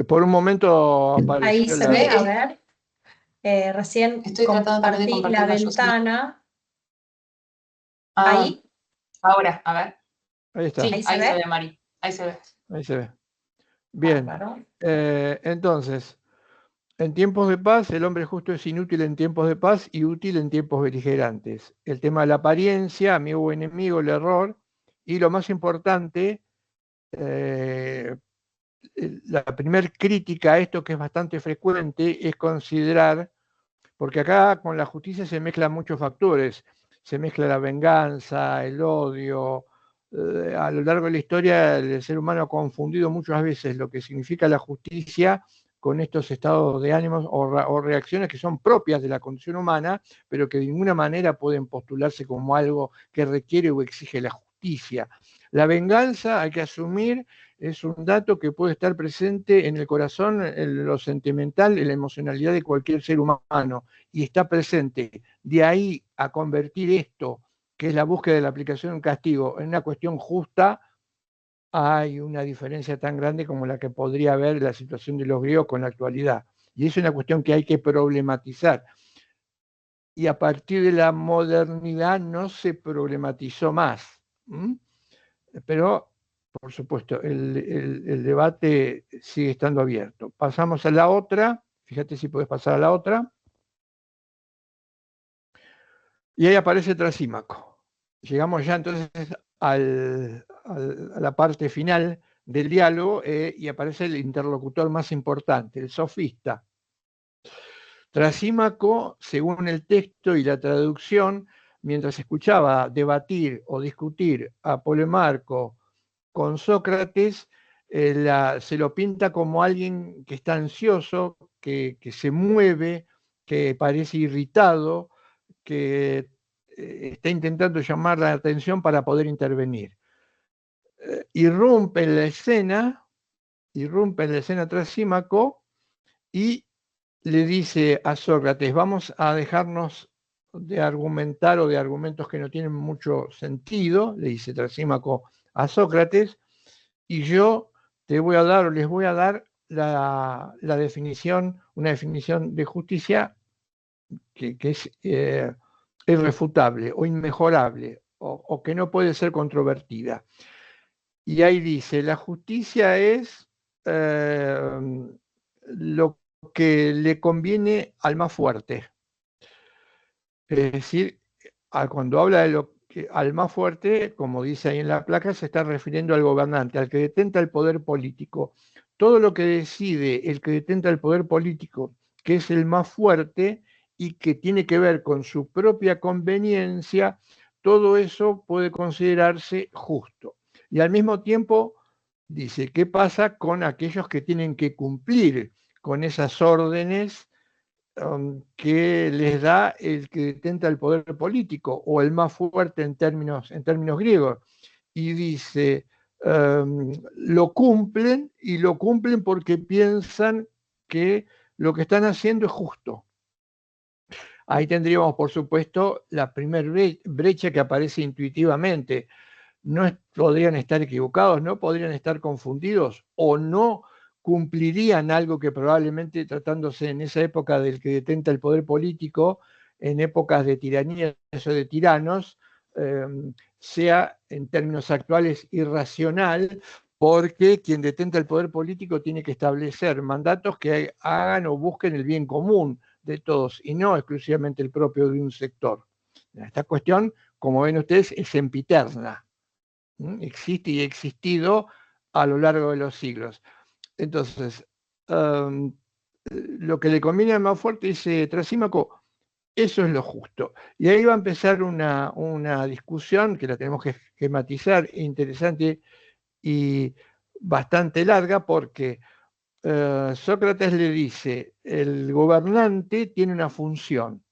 Por un momento apareció. Ahí se ve, a ver. Recién Estoy tratando también de compartí compartirla la yo, sí. ventana. Ah, Ahí. ahora, a ver. Ahí está. Sí, Ahí ahí se se ve. ve, Mari. Ahí se ve. Ahí se ve. Bien. Bárbaro. Entonces, en tiempos de paz, el hombre justo es inútil en tiempos de paz y útil en tiempos beligerantes. El tema de la apariencia, amigo o enemigo, el error, y lo más importante, la primer crítica a esto, que es bastante frecuente, es considerar, porque acá con la justicia se mezclan muchos factores, se mezcla la venganza, el odio. A lo largo de la historia el ser humano ha confundido muchas veces lo que significa la justicia con estos estados de ánimos o reacciones que son propias de la condición humana, pero que de ninguna manera pueden postularse como algo que requiere o exige la justicia. La venganza, hay que asumir, es un dato que puede estar presente en el corazón, en lo sentimental, en la emocionalidad de cualquier ser humano, y está presente. De ahí a convertir esto, que es la búsqueda de la aplicación de un castigo, en una cuestión justa, hay una diferencia tan grande como la que podría haber en la situación de los griegos con la actualidad. Y es una cuestión que hay que problematizar. Y a partir de la modernidad no se problematizó más. Pero, por supuesto, el debate sigue estando abierto. Pasamos a la otra. Fíjate si puedes pasar a la otra. Y ahí aparece Trasímaco. Llegamos ya entonces a la parte final del diálogo y aparece el interlocutor más importante, el sofista. Trasímaco, según el texto y la traducción, mientras escuchaba debatir o discutir a Polemarco con Sócrates, se lo pinta como alguien que está ansioso, que se mueve, que parece irritado, que está intentando llamar la atención para poder intervenir. Irrumpe en la escena Trasímaco y le dice a Sócrates, vamos a dejarnos de argumentar o de argumentos que no tienen mucho sentido, le dice Trasímaco a Sócrates, y yo te voy a dar o les voy a dar la definición, una definición de justicia que es irrefutable o inmejorable o que no puede ser controvertida. Y ahí dice, la justicia es lo que le conviene al más fuerte. Es decir, cuando habla de lo que al más fuerte, como dice ahí en la placa, se está refiriendo al gobernante, al que detenta el poder político. Todo lo que decide el que detenta el poder político, que es el más fuerte y que tiene que ver con su propia conveniencia, todo eso puede considerarse justo. Y al mismo tiempo dice, ¿qué pasa con aquellos que tienen que cumplir con esas órdenes que les da el que detenta el poder político o el más fuerte en términos griegos? Y dice, lo cumplen y lo cumplen porque piensan que lo que están haciendo es justo. Ahí tendríamos, por supuesto, la primera brecha que aparece intuitivamente. No podrían estar equivocados, no podrían estar confundidos o no cumplirían algo que probablemente, tratándose en esa época del que detenta el poder político, en épocas de tiranías o de tiranos, sea en términos actuales irracional, porque quien detenta el poder político tiene que establecer mandatos que hagan o busquen el bien común de todos y no exclusivamente el propio de un sector. Esta cuestión, como ven ustedes, es sempiterna. Existe y ha existido a lo largo de los siglos. Entonces, lo que le conviene al más fuerte, dice Trasímaco, eso es lo justo. Y ahí va a empezar una discusión que la tenemos que esquematizar, interesante y bastante larga, porque Sócrates le dice, el gobernante tiene una función.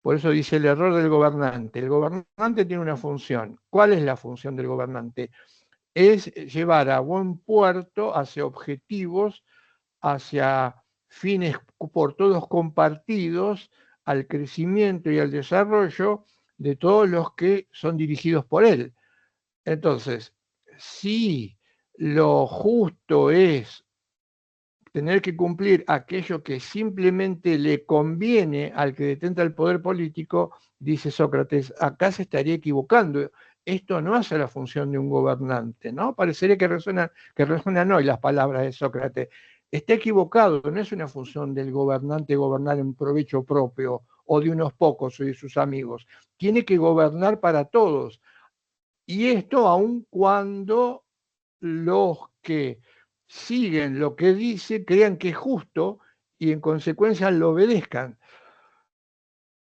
Por eso dice el error del gobernante. El gobernante tiene una función. ¿Cuál es la función del gobernante? Es llevar a buen puerto hacia objetivos, hacia fines por todos compartidos, al crecimiento y al desarrollo de todos los que son dirigidos por él. Entonces, si lo justo es tener que cumplir aquello que simplemente le conviene al que detenta el poder político, dice Sócrates, acá se estaría equivocando. Esto no hace la función de un gobernante, ¿no? Parecería que resuenan hoy las palabras de Sócrates. Está equivocado, no es una función del gobernante gobernar en provecho propio o de unos pocos o de sus amigos. Tiene que gobernar para todos. Y esto aun cuando los que siguen lo que dice crean que es justo y en consecuencia lo obedezcan.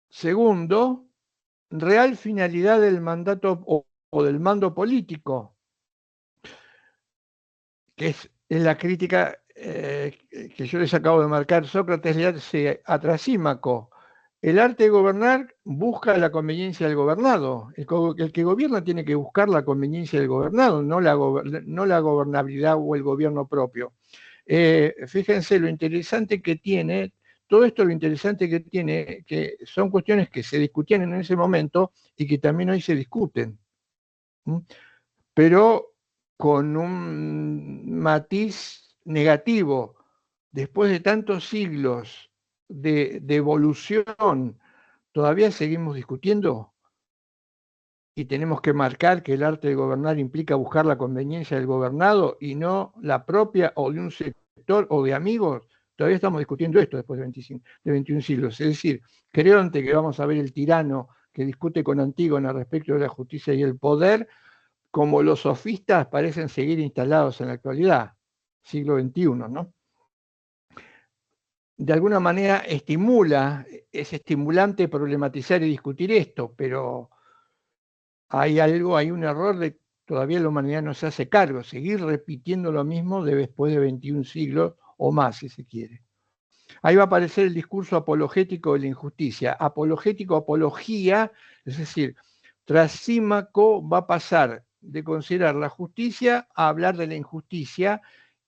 Segundo, real finalidad del mandato o del mando político, que es la crítica que yo les acabo de marcar. Sócrates le hace a Trasímaco. El arte de gobernar busca la conveniencia del gobernado. El que gobierna tiene que buscar la conveniencia del gobernado, no la gobernabilidad o el gobierno propio. Fíjense lo interesante que tiene, todo esto lo interesante que tiene, que son cuestiones que se discutían en ese momento y que también hoy se discuten. Pero con un matiz negativo. Después de tantos siglos de evolución, todavía seguimos discutiendo y tenemos que marcar que el arte de gobernar implica buscar la conveniencia del gobernado y no la propia o de un sector o de amigos. Todavía estamos discutiendo esto después de 21 siglos. Es decir, creo ante que vamos a ver el tirano que discute con Antígona respecto de la justicia y el poder, como los sofistas parecen seguir instalados en la actualidad, siglo XXI, ¿no? De alguna manera es estimulante problematizar y discutir esto, pero hay un error de todavía la humanidad no se hace cargo, seguir repitiendo lo mismo después de 21 siglos o más, si se quiere. Ahí va a aparecer el discurso apologético de la injusticia. Apologético, apología, es decir, Trasímaco va a pasar de considerar la justicia a hablar de la injusticia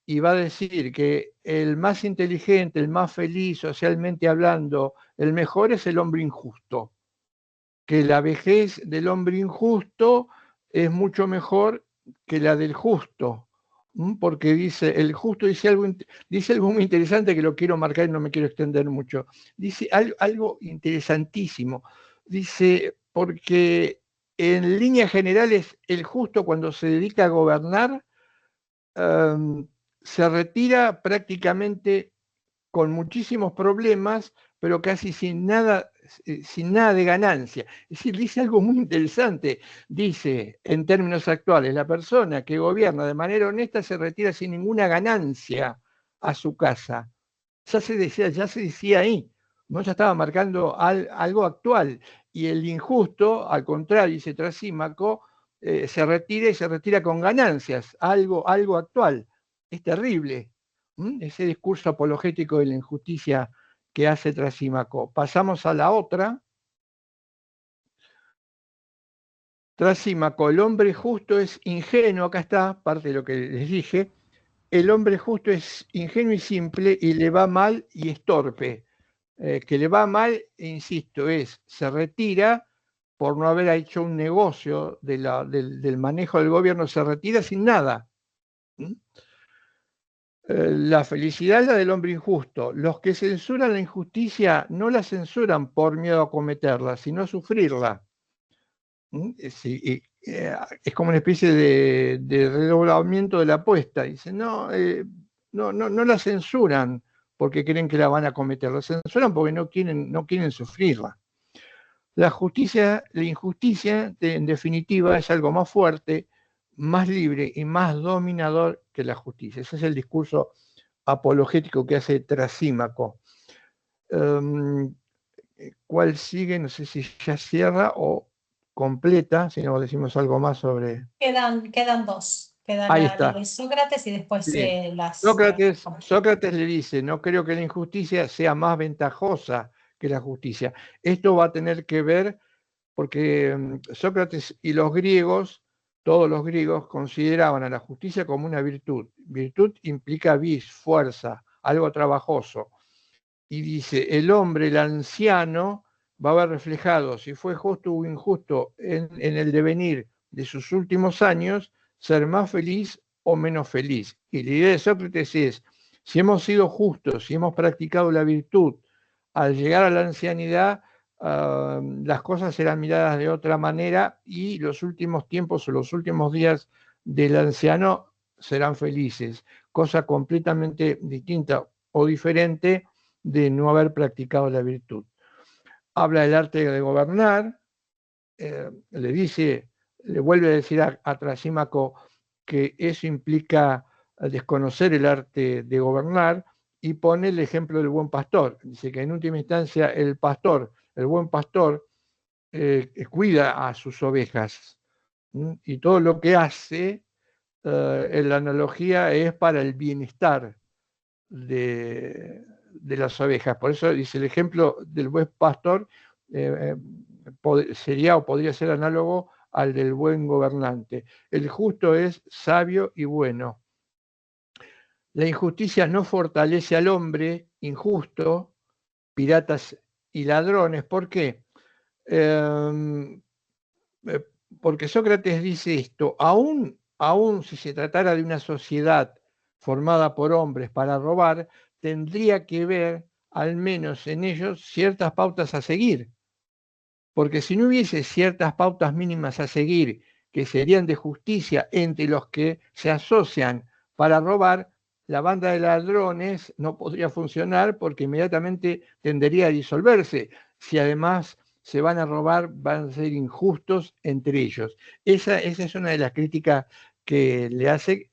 y va a decir que el más inteligente, el más feliz socialmente hablando, el mejor es el hombre injusto. que la vejez del hombre injusto es mucho mejor que la del justo, porque dice, el justo dice algo muy interesante que lo quiero marcar y no me quiero extender mucho. Dice algo interesantísimo. Dice, porque en líneas generales el justo cuando se dedica a gobernar se retira prácticamente con muchísimos problemas, pero casi sin nada de ganancia. Es decir, dice algo muy interesante. Dice, en términos actuales, la persona que gobierna de manera honesta se retira sin ninguna ganancia a su casa. Ya se decía ahí, ¿no? Ya estaba marcando algo actual. Y el injusto, al contrario, dice Trasímaco, se retira y se retira con ganancias, algo actual. Es terrible. Ese discurso apologético de la injusticia que hace Trasímaco. Pasamos a la otra. Trasímaco, el hombre justo es ingenuo, acá está, parte de lo que les dije, el hombre justo es ingenuo y simple y le va mal y es torpe. Que le va mal, insisto, se retira por no haber hecho un negocio del manejo del gobierno, se retira sin nada. La felicidad es la del hombre injusto. Los que censuran la injusticia no la censuran por miedo a cometerla, sino a sufrirla. Es como una especie de redoblamiento de la apuesta. Dicen, no la censuran porque creen que la van a cometer, la censuran porque no quieren sufrirla. La injusticia, en definitiva, es algo más fuerte, más libre y más dominador que la justicia. Ese es el discurso apologético que hace Trasímaco. ¿Cuál sigue? No sé si ya cierra o completa, si no decimos algo más sobre... Quedan dos. Queda Ahí la está. de Sócrates y después las... Sócrates le dice, no creo que la injusticia sea más ventajosa que la justicia. Esto va a tener que ver porque Sócrates y los griegos, todos los griegos, consideraban a la justicia como una virtud. Virtud implica vis, fuerza, algo trabajoso. Y dice, el hombre, el anciano, va a ver reflejado, si fue justo o injusto en el devenir de sus últimos años, ser más feliz o menos feliz. Y la idea de Sócrates es, si hemos sido justos, si hemos practicado la virtud, al llegar a la ancianidad, las cosas serán miradas de otra manera y los últimos tiempos o los últimos días del anciano serán felices, cosa completamente distinta o diferente de no haber practicado la virtud. Habla del arte de gobernar, le vuelve a decir a Trasímaco que eso implica desconocer el arte de gobernar y pone el ejemplo del buen pastor. Dice que en última instancia el buen pastor, cuida a sus ovejas y todo lo que hace, en la analogía, es para el bienestar de las ovejas. Por eso dice el ejemplo del buen pastor sería o podría ser análogo al del buen gobernante. El justo es sabio y bueno. La injusticia no fortalece al hombre injusto, piratas y ladrones. ¿Por qué? Porque Sócrates dice esto, aún si se tratara de una sociedad formada por hombres para robar, tendría que ver, al menos en ellos, ciertas pautas a seguir. Porque si no hubiese ciertas pautas mínimas a seguir, que serían de justicia entre los que se asocian para robar, la banda de ladrones no podría funcionar porque inmediatamente tendería a disolverse. Si además se van a robar, van a ser injustos entre ellos. Esa es una de las críticas que le hace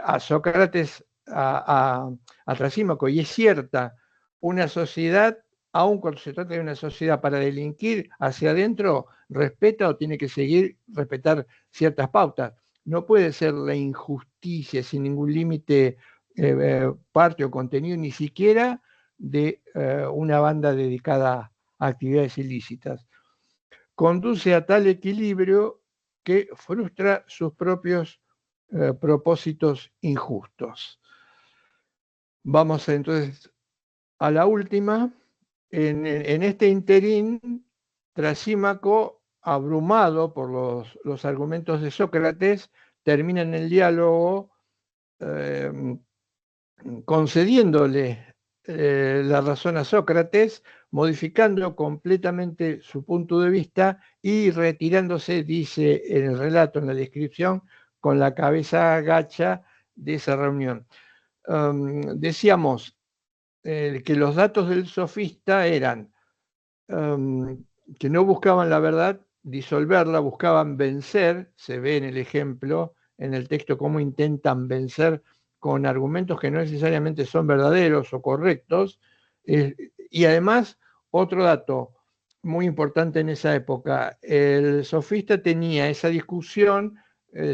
a Sócrates a Trasímaco, y es cierta, una sociedad, aun cuando se trata de una sociedad para delinquir hacia adentro, respeta o tiene que respetar ciertas pautas. No puede ser la injusticia sin ningún límite, parte o contenido, ni siquiera de una banda dedicada a actividades ilícitas. Conduce a tal equilibrio que frustra sus propios propósitos injustos. Vamos entonces a la última. En este interín Trasímaco, abrumado por los argumentos de Sócrates, termina en el diálogo concediéndole la razón a Sócrates, modificando completamente su punto de vista y retirándose, dice en el relato, en la descripción, con la cabeza agacha de esa reunión. Decíamos que los datos del sofista eran que no buscaban la verdad, disolverla, buscaban vencer, se ve en el ejemplo, en el texto, cómo intentan vencer con argumentos que no necesariamente son verdaderos o correctos. Y además, otro dato muy importante en esa época, el sofista tenía esa discusión,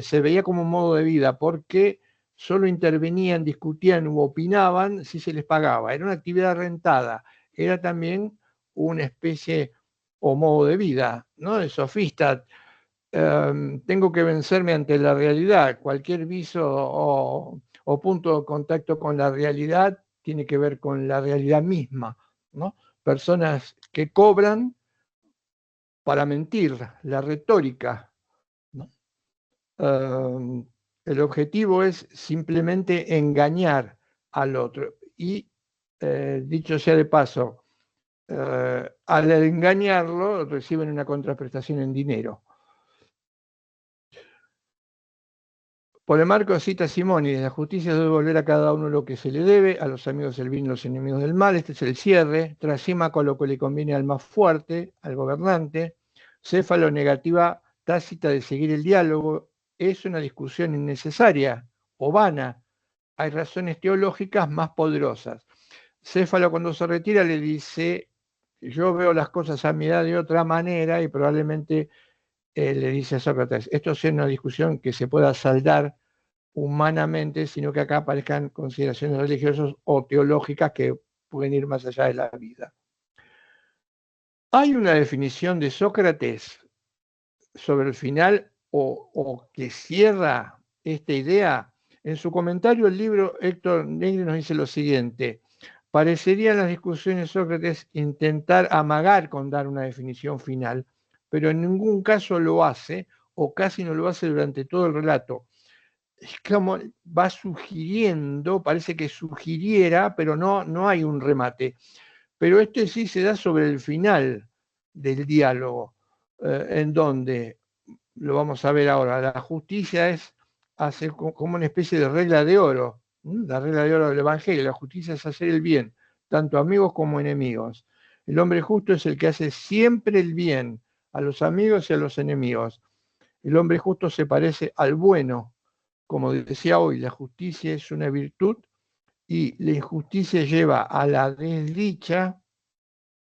se veía como un modo de vida, porque solo intervenían, discutían u opinaban si se les pagaba. Era una actividad rentada, era también una especie o modo de vida, ¿no? El sofista, tengo que vencerme ante la realidad. Cualquier viso o punto de contacto con la realidad tiene que ver con la realidad misma, ¿no? Personas que cobran para mentir, la retórica, ¿no? El objetivo es simplemente engañar al otro. Y, dicho sea de paso, al engañarlo reciben una contraprestación en dinero. Polemarco cita a Simónides: la justicia debe volver a cada uno lo que se le debe, a los amigos del bien y los enemigos del mal. Este es el cierre. Trasímaco, lo que le conviene al más fuerte, al gobernante. Céfalo, negativa tácita de seguir el diálogo. Es una discusión innecesaria o vana. Hay razones teológicas más poderosas. Céfalo, cuando se retira, le dice: yo veo las cosas a mi edad de otra manera, y probablemente le dice a Sócrates: esto es una discusión que se pueda saldar humanamente, sino que acá aparezcan consideraciones religiosas o teológicas que pueden ir más allá de la vida. Hay una definición de Sócrates sobre el final o que cierra esta idea. En su comentario al libro, Héctor Negri nos dice lo siguiente: parecería en las discusiones Sócrates intentar amagar con dar una definición final, pero en ningún caso lo hace, o casi no lo hace durante todo el relato. Es como va sugiriendo, parece que sugiriera, pero no hay un remate. Pero este sí se da sobre el final del diálogo, en donde, lo vamos a ver ahora, la justicia es hacer como una especie de regla de oro, la regla de oro del Evangelio. La justicia es hacer el bien, tanto amigos como enemigos. El hombre justo es el que hace siempre el bien a los amigos y a los enemigos. El hombre justo se parece al bueno. Como decía hoy, la justicia es una virtud y la injusticia lleva a la desdicha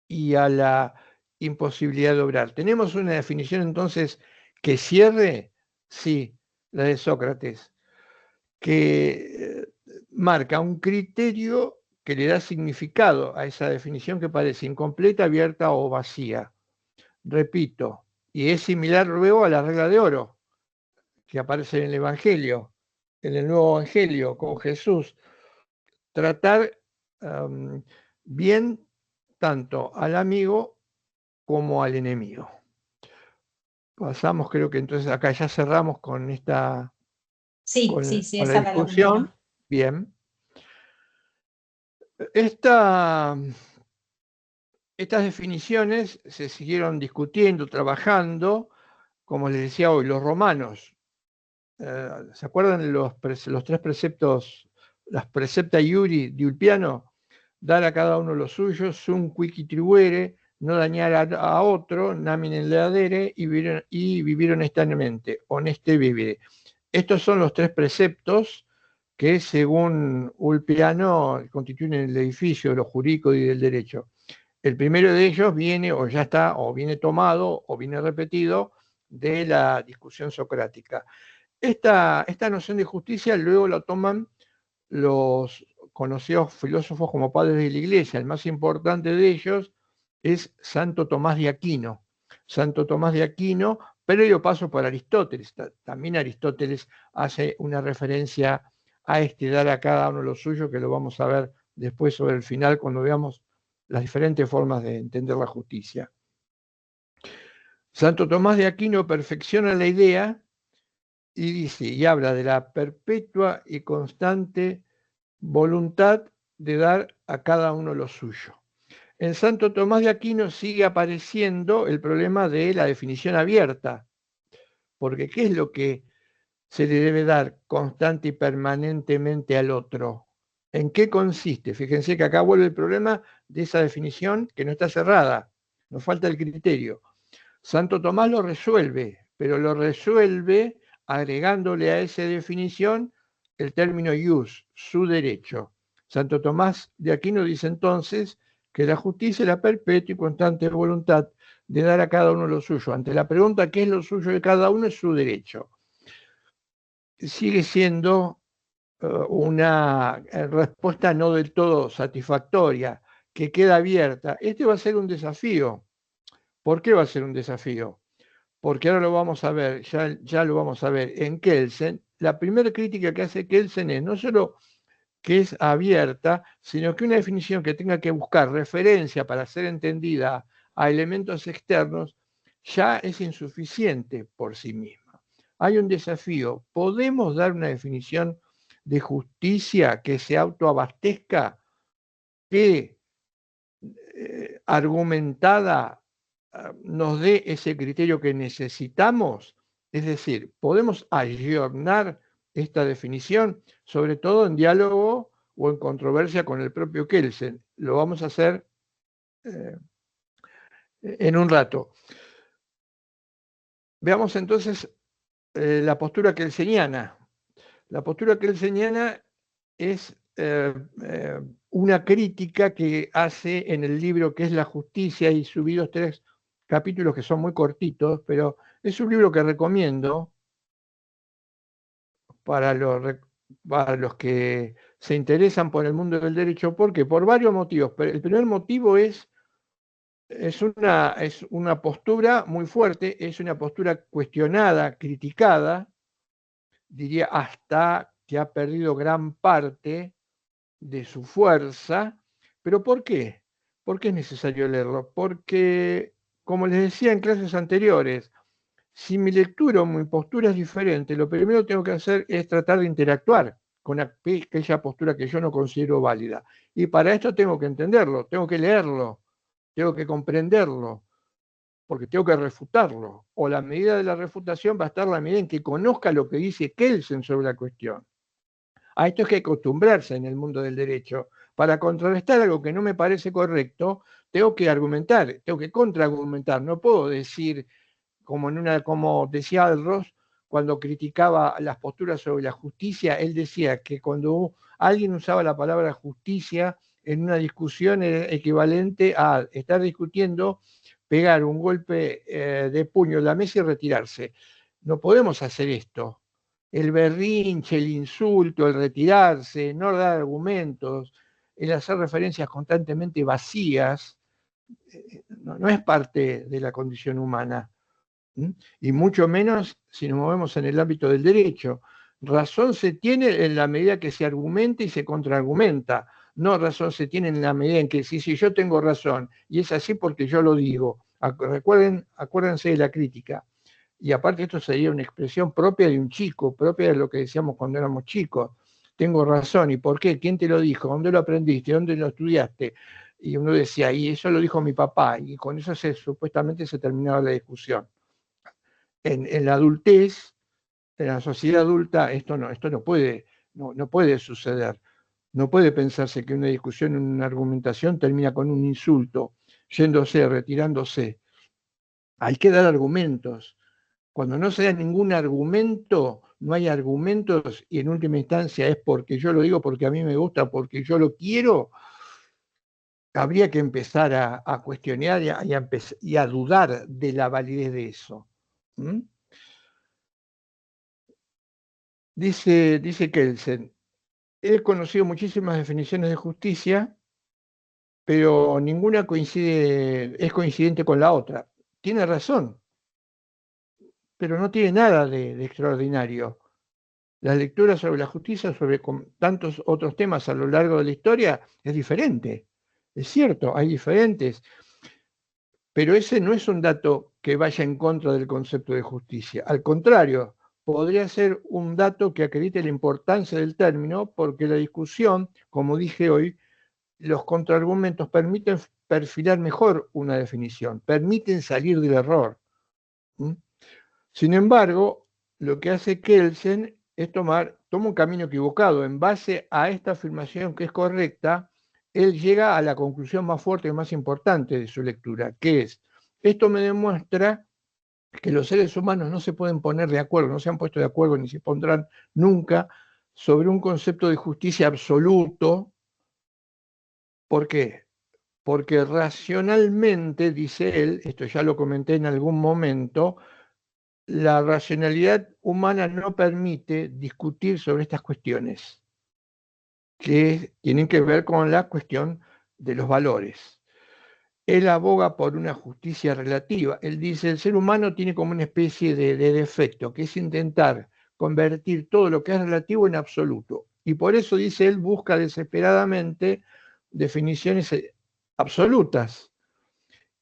y a la imposibilidad de obrar. ¿Tenemos una definición entonces que cierre? Sí, la de Sócrates, que marca un criterio que le da significado a esa definición que parece incompleta, abierta o vacía. Repito, y es similar luego a la regla de oro que aparece en el Evangelio, en el nuevo Evangelio con Jesús. Tratar bien tanto al amigo como al enemigo. Pasamos, creo que entonces acá ya cerramos con esta Sí, con esa la era la discusión. última. Bien. Estas definiciones se siguieron discutiendo, trabajando, como les decía hoy, los romanos. ¿Se acuerdan los tres preceptos, las precepta iuri de Ulpiano? Dar a cada uno lo suyo, sum quici tribuere, no dañar a otro, namine leadere, y vivir honestamente, honeste vivere. Estos son los tres preceptos que, según Ulpiano, constituyen el edificio de lo jurídico y del derecho. El primero de ellos viene, o ya está, o viene tomado, o viene repetido, de la discusión socrática. Esta noción de justicia luego la toman los conocidos filósofos como padres de la Iglesia. El más importante de ellos es Santo Tomás de Aquino. Santo Tomás de Aquino, previo paso por Aristóteles. También Aristóteles hace una referencia a dar a cada uno lo suyo, que lo vamos a ver después sobre el final cuando veamos las diferentes formas de entender la justicia. Santo Tomás de Aquino perfecciona la idea y dice, y habla de la perpetua y constante voluntad de dar a cada uno lo suyo. En Santo Tomás de Aquino sigue apareciendo el problema de la definición abierta, porque ¿qué es lo que se le debe dar constante y permanentemente al otro? ¿En qué consiste? Fíjense que acá vuelve el problema de esa definición que no está cerrada, nos falta el criterio. Santo Tomás lo resuelve, pero lo resuelve agregándole a esa definición el término ius, su derecho. Santo Tomás de Aquino dice entonces que la justicia es la perpetua y constante voluntad de dar a cada uno lo suyo. Ante la pregunta ¿qué es lo suyo de cada uno? Es su derecho. Sigue siendo una respuesta no del todo satisfactoria, que queda abierta. Este va a ser un desafío. ¿Por qué va a ser un desafío? Porque ahora lo vamos a ver, ya lo vamos a ver en Kelsen. La primera crítica que hace Kelsen es no solo que es abierta, sino que una definición que tenga que buscar referencia para ser entendida a elementos externos ya es insuficiente por sí misma. Hay un desafío. ¿Podemos dar una definición de justicia que se autoabastezca, que argumentada nos dé ese criterio que necesitamos? Es decir, podemos ayornar esta definición, sobre todo en diálogo o en controversia con el propio Kelsen. Lo vamos a hacer en un rato. Veamos entonces la postura kelseniana. La postura kelseniana es una crítica que hace en el libro que es La Justicia, y subidos 3 capítulos que son muy cortitos, pero es un libro que recomiendo para los que se interesan por el mundo del derecho. ¿Por qué? Por varios motivos. Pero el primer motivo es una postura muy fuerte, es una postura cuestionada, criticada, diría hasta que ha perdido gran parte de su fuerza. ¿Pero por qué? ¿Por qué es necesario leerlo? Porque, como les decía en clases anteriores, si mi lectura o mi postura es diferente, lo primero que tengo que hacer es tratar de interactuar con aquella postura que yo no considero válida. Y para esto tengo que entenderlo, tengo que leerlo, tengo que comprenderlo, porque tengo que refutarlo. O la medida de la refutación va a estar la medida en que conozca lo que dice Kelsen sobre la cuestión. A esto es que hay que acostumbrarse en el mundo del derecho. Para contrarrestar algo que no me parece correcto, tengo que argumentar, tengo que contraargumentar. No puedo decir, como decía Alros, cuando criticaba las posturas sobre la justicia, él decía que cuando alguien usaba la palabra justicia en una discusión era equivalente a estar discutiendo, pegar un golpe de puño en la mesa y retirarse. No podemos hacer esto. El berrinche, el insulto, el retirarse, no dar argumentos, el hacer referencias constantemente vacías, no es parte de la condición humana. Y mucho menos si nos movemos en el ámbito del derecho. Razón se tiene en la medida que se argumenta y se contraargumenta. No razón se tiene en la medida en que sí, yo tengo razón, y es así porque yo lo digo. Acuérdense de la crítica. Y aparte esto sería una expresión propia de un chico, propia de lo que decíamos cuando éramos chicos. Tengo razón, ¿y por qué? ¿Quién te lo dijo? ¿Dónde lo aprendiste? ¿Dónde lo estudiaste? Y uno decía, y eso lo dijo mi papá, y con eso supuestamente se terminaba la discusión. En la adultez, en la sociedad adulta, esto no puede suceder. No puede pensarse que una discusión, una argumentación termina con un insulto, yéndose, retirándose. Hay que dar argumentos. Cuando no se da ningún argumento, no hay argumentos, y en última instancia es porque yo lo digo, porque a mí me gusta, porque yo lo quiero, habría que empezar a cuestionar y a dudar de la validez de eso. Dice Kelsen, he conocido muchísimas definiciones de justicia, pero ninguna es coincidente con la otra. Tiene razón, pero no tiene nada de extraordinario. La lectura sobre la justicia, sobre tantos otros temas a lo largo de la historia, es diferente. Es cierto, hay diferentes, Pero ese no es un dato que vaya en contra del concepto de justicia. Al contrario, podría ser un dato que acredite la importancia del término, porque la discusión, como dije hoy, los contraargumentos permiten perfilar mejor una definición, permiten salir del error. Sin embargo, lo que hace Kelsen es toma un camino equivocado. En base a esta afirmación que es correcta, él llega a la conclusión más fuerte y más importante de su lectura, que es, esto me demuestra que los seres humanos no se pueden poner de acuerdo, no se han puesto de acuerdo ni se pondrán nunca sobre un concepto de justicia absoluto. ¿Por qué? Porque racionalmente, dice él, esto ya lo comenté en algún momento, la racionalidad humana no permite discutir sobre estas cuestiones que tienen que ver con la cuestión de los valores. Él aboga por una justicia relativa. Él dice, el ser humano tiene como una especie de defecto, que es intentar convertir todo lo que es relativo en absoluto. Y por eso, dice él, busca desesperadamente definiciones absolutas.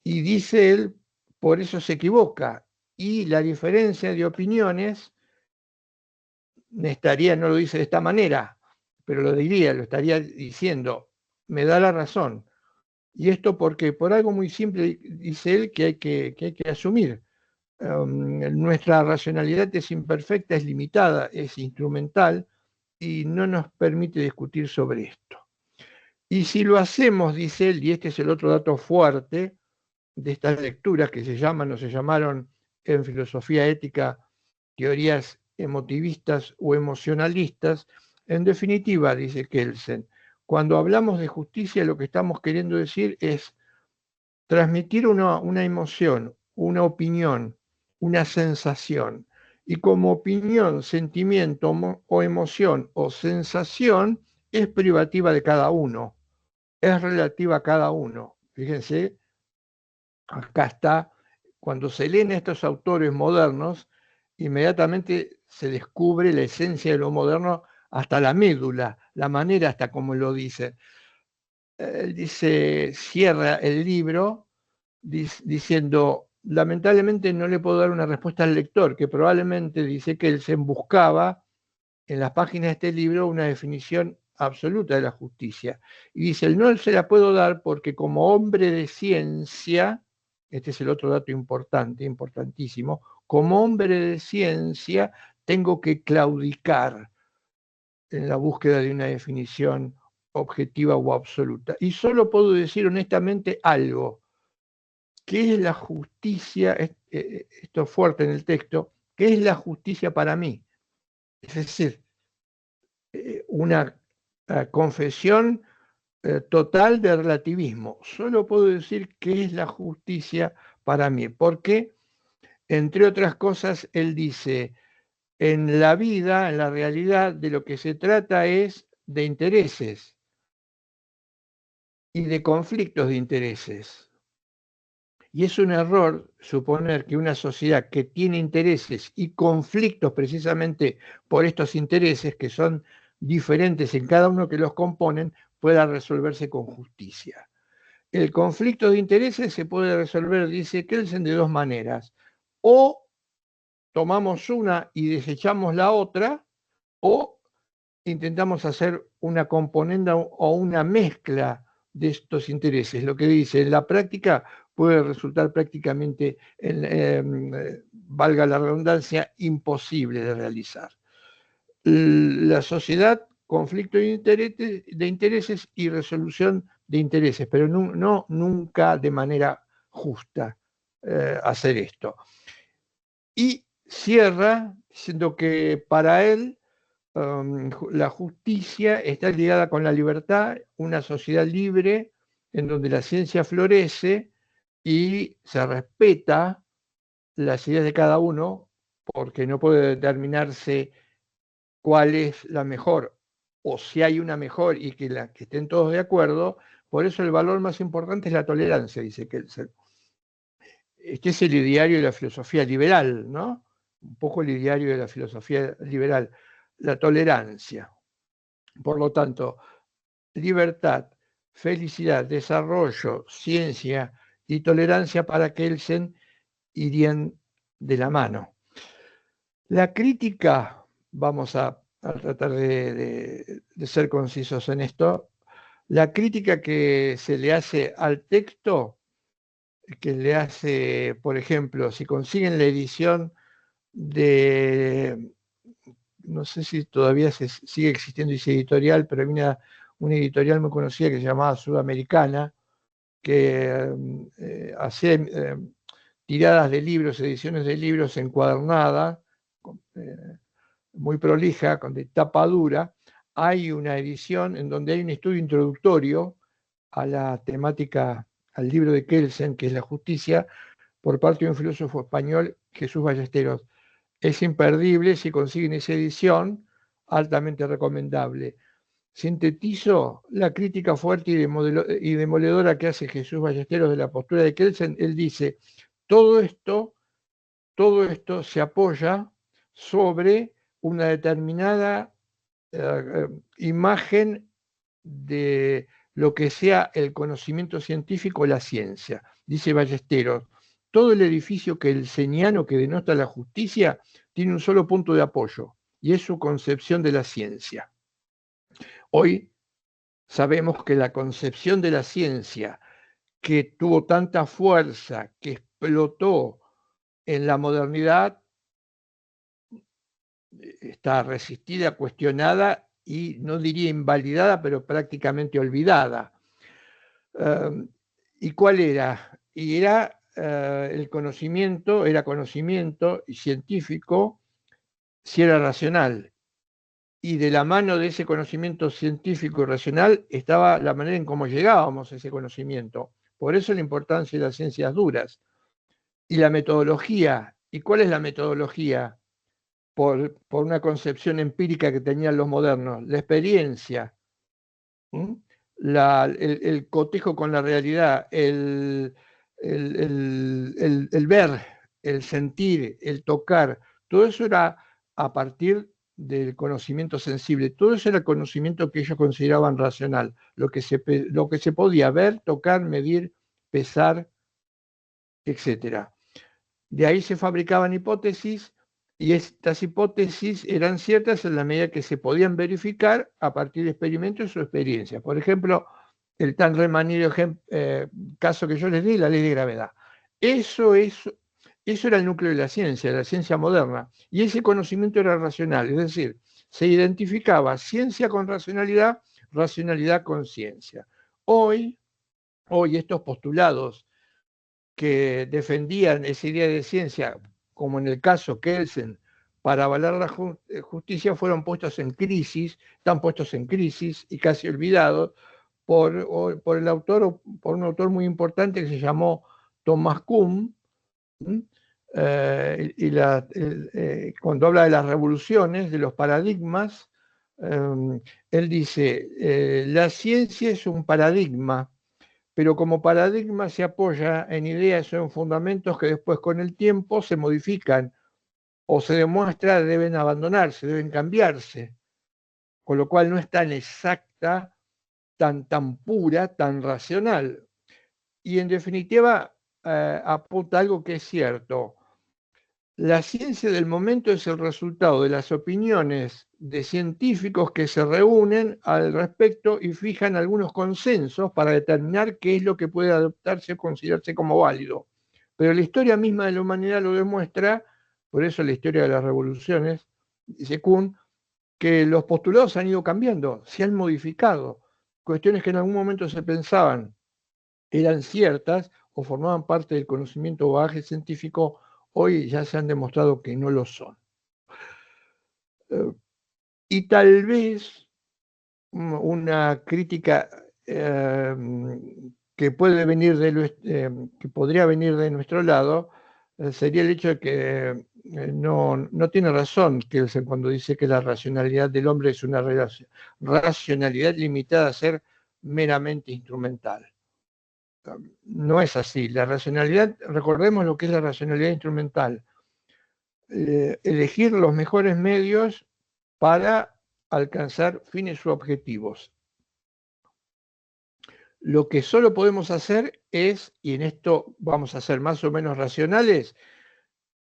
Y dice él, por eso se equivoca. Y la diferencia de opiniones estaría, no lo dice de esta manera, pero lo estaría diciendo, me da la razón. Y esto porque, por algo muy simple, dice él, que hay que asumir. Nuestra racionalidad es imperfecta, es limitada, es instrumental y no nos permite discutir sobre esto. Y si lo hacemos, dice él, y este es el otro dato fuerte de estas lecturas que se llaman o se llamaron en filosofía ética teorías emotivistas o emocionalistas, en definitiva, dice Kelsen, cuando hablamos de justicia lo que estamos queriendo decir es transmitir una emoción, una opinión, una sensación. Y como opinión, sentimiento o emoción o sensación es privativa de cada uno, es relativa a cada uno. Fíjense, acá está, cuando se leen estos autores modernos, inmediatamente se descubre la esencia de lo moderno hasta la médula, la manera hasta como lo dice. Él dice, cierra el libro diciendo, lamentablemente no le puedo dar una respuesta al lector, que probablemente dice que él se buscaba en las páginas de este libro una definición absoluta de la justicia. Y dice, no se la puedo dar porque como hombre de ciencia, este es el otro dato importante, importantísimo, como hombre de ciencia tengo que claudicar en la búsqueda de una definición objetiva o absoluta. Y solo puedo decir honestamente algo, ¿qué es la justicia? Esto es fuerte en el texto, ¿qué es la justicia para mí? Es decir, una confesión total de relativismo. Solo puedo decir qué es la justicia para mí, porque, entre otras cosas, él dice, en la vida, en la realidad, de lo que se trata es de intereses y de conflictos de intereses. Y es un error suponer que una sociedad que tiene intereses y conflictos precisamente por estos intereses, que son diferentes en cada uno que los componen, pueda resolverse con justicia. El conflicto de intereses se puede resolver, dice Kelsen, de dos maneras. O tomamos una y desechamos la otra, o intentamos hacer una componenda o una mezcla de estos intereses. Lo que dice, en la práctica puede resultar prácticamente, valga la redundancia, imposible de realizar. La sociedad, conflicto de intereses y resolución de intereses, pero no nunca de manera justa hacer esto. Y cierra diciendo que para él la justicia está ligada con la libertad, una sociedad libre en donde la ciencia florece y se respeta las ideas de cada uno, porque no puede determinarse cuál es la mejor o si hay una mejor y que estén todos de acuerdo. Por eso el valor más importante es la tolerancia, dice Kelsen. Este es el ideario de la filosofía liberal, ¿no? Un poco el ideario de la filosofía liberal, la tolerancia. Por lo tanto, libertad, felicidad, desarrollo, ciencia y tolerancia para Kelsen irían de la mano. La crítica, vamos a tratar de ser concisos en esto, la crítica que se le hace al texto, que le hace, por ejemplo, si consiguen la edición de, no sé si todavía sigue existiendo ese editorial, pero había una editorial muy conocida que se llamaba Sudamericana, que hacía tiradas de libros, ediciones de libros encuadernadas, muy prolija, de tapa dura. Hay una edición en donde hay un estudio introductorio a la temática, al libro de Kelsen, que es la justicia, por parte de un filósofo español, Jesús Ballesteros. Es imperdible, si consiguen esa edición, altamente recomendable. Sintetizo la crítica fuerte y demoledora que hace Jesús Ballesteros de la postura de Kelsen. Él dice, todo esto se apoya sobre una determinada imagen de lo que sea el conocimiento científico o la ciencia. Dice Ballesteros, todo el edificio kelseniano que denota la justicia tiene un solo punto de apoyo, y es su concepción de la ciencia. Hoy sabemos que la concepción de la ciencia, que tuvo tanta fuerza, que explotó en la modernidad, está resistida, cuestionada y no diría invalidada, pero prácticamente olvidada. ¿Y cuál era? Y era el conocimiento, era conocimiento científico si era racional. Y de la mano de ese conocimiento científico y racional estaba la manera en cómo llegábamos a ese conocimiento. Por eso la importancia de las ciencias duras. Y la metodología. ¿Y cuál es la metodología? Por una concepción empírica que tenían los modernos, la experiencia, el cotejo con la realidad, el ver, el sentir, el tocar, todo eso era a partir del conocimiento sensible, todo eso era el conocimiento que ellos consideraban racional, lo que se podía ver, tocar, medir, pesar, etc. De ahí se fabricaban hipótesis, y estas hipótesis eran ciertas en la medida que se podían verificar a partir de experimentos o experiencias. Por ejemplo, el tan remanido caso que yo les di, la ley de gravedad. Eso era el núcleo de la ciencia moderna. Y ese conocimiento era racional, es decir, se identificaba ciencia con racionalidad, racionalidad con ciencia. Hoy estos postulados que defendían esa idea de ciencia, como en el caso Kelsen, para avalar la justicia, fueron puestos en crisis, están puestos en crisis y casi olvidados por el autor, por un autor muy importante que se llamó Thomas Kuhn, cuando habla de las revoluciones, de los paradigmas, él dice, la ciencia es un paradigma, pero como paradigma se apoya en ideas o en fundamentos que después con el tiempo se modifican o se demuestra deben abandonarse, deben cambiarse, con lo cual no es tan exacta, tan pura, tan racional. Y en definitiva apunta algo que es cierto. La ciencia del momento es el resultado de las opiniones de científicos que se reúnen al respecto y fijan algunos consensos para determinar qué es lo que puede adoptarse o considerarse como válido. Pero la historia misma de la humanidad lo demuestra, por eso la historia de las revoluciones, dice Kuhn, que los postulados han ido cambiando, se han modificado. Cuestiones que en algún momento se pensaban eran ciertas o formaban parte del conocimiento o bagaje científico, hoy ya se han demostrado que no lo son. Y tal vez una crítica que podría venir de nuestro lado sería el hecho de que no tiene razón Kelsen cuando dice que la racionalidad del hombre es una racionalidad limitada a ser meramente instrumental. No es así. La racionalidad, recordemos lo que es la racionalidad instrumental. Elegir los mejores medios para alcanzar fines u objetivos. Lo que solo podemos hacer es, y en esto vamos a ser más o menos racionales,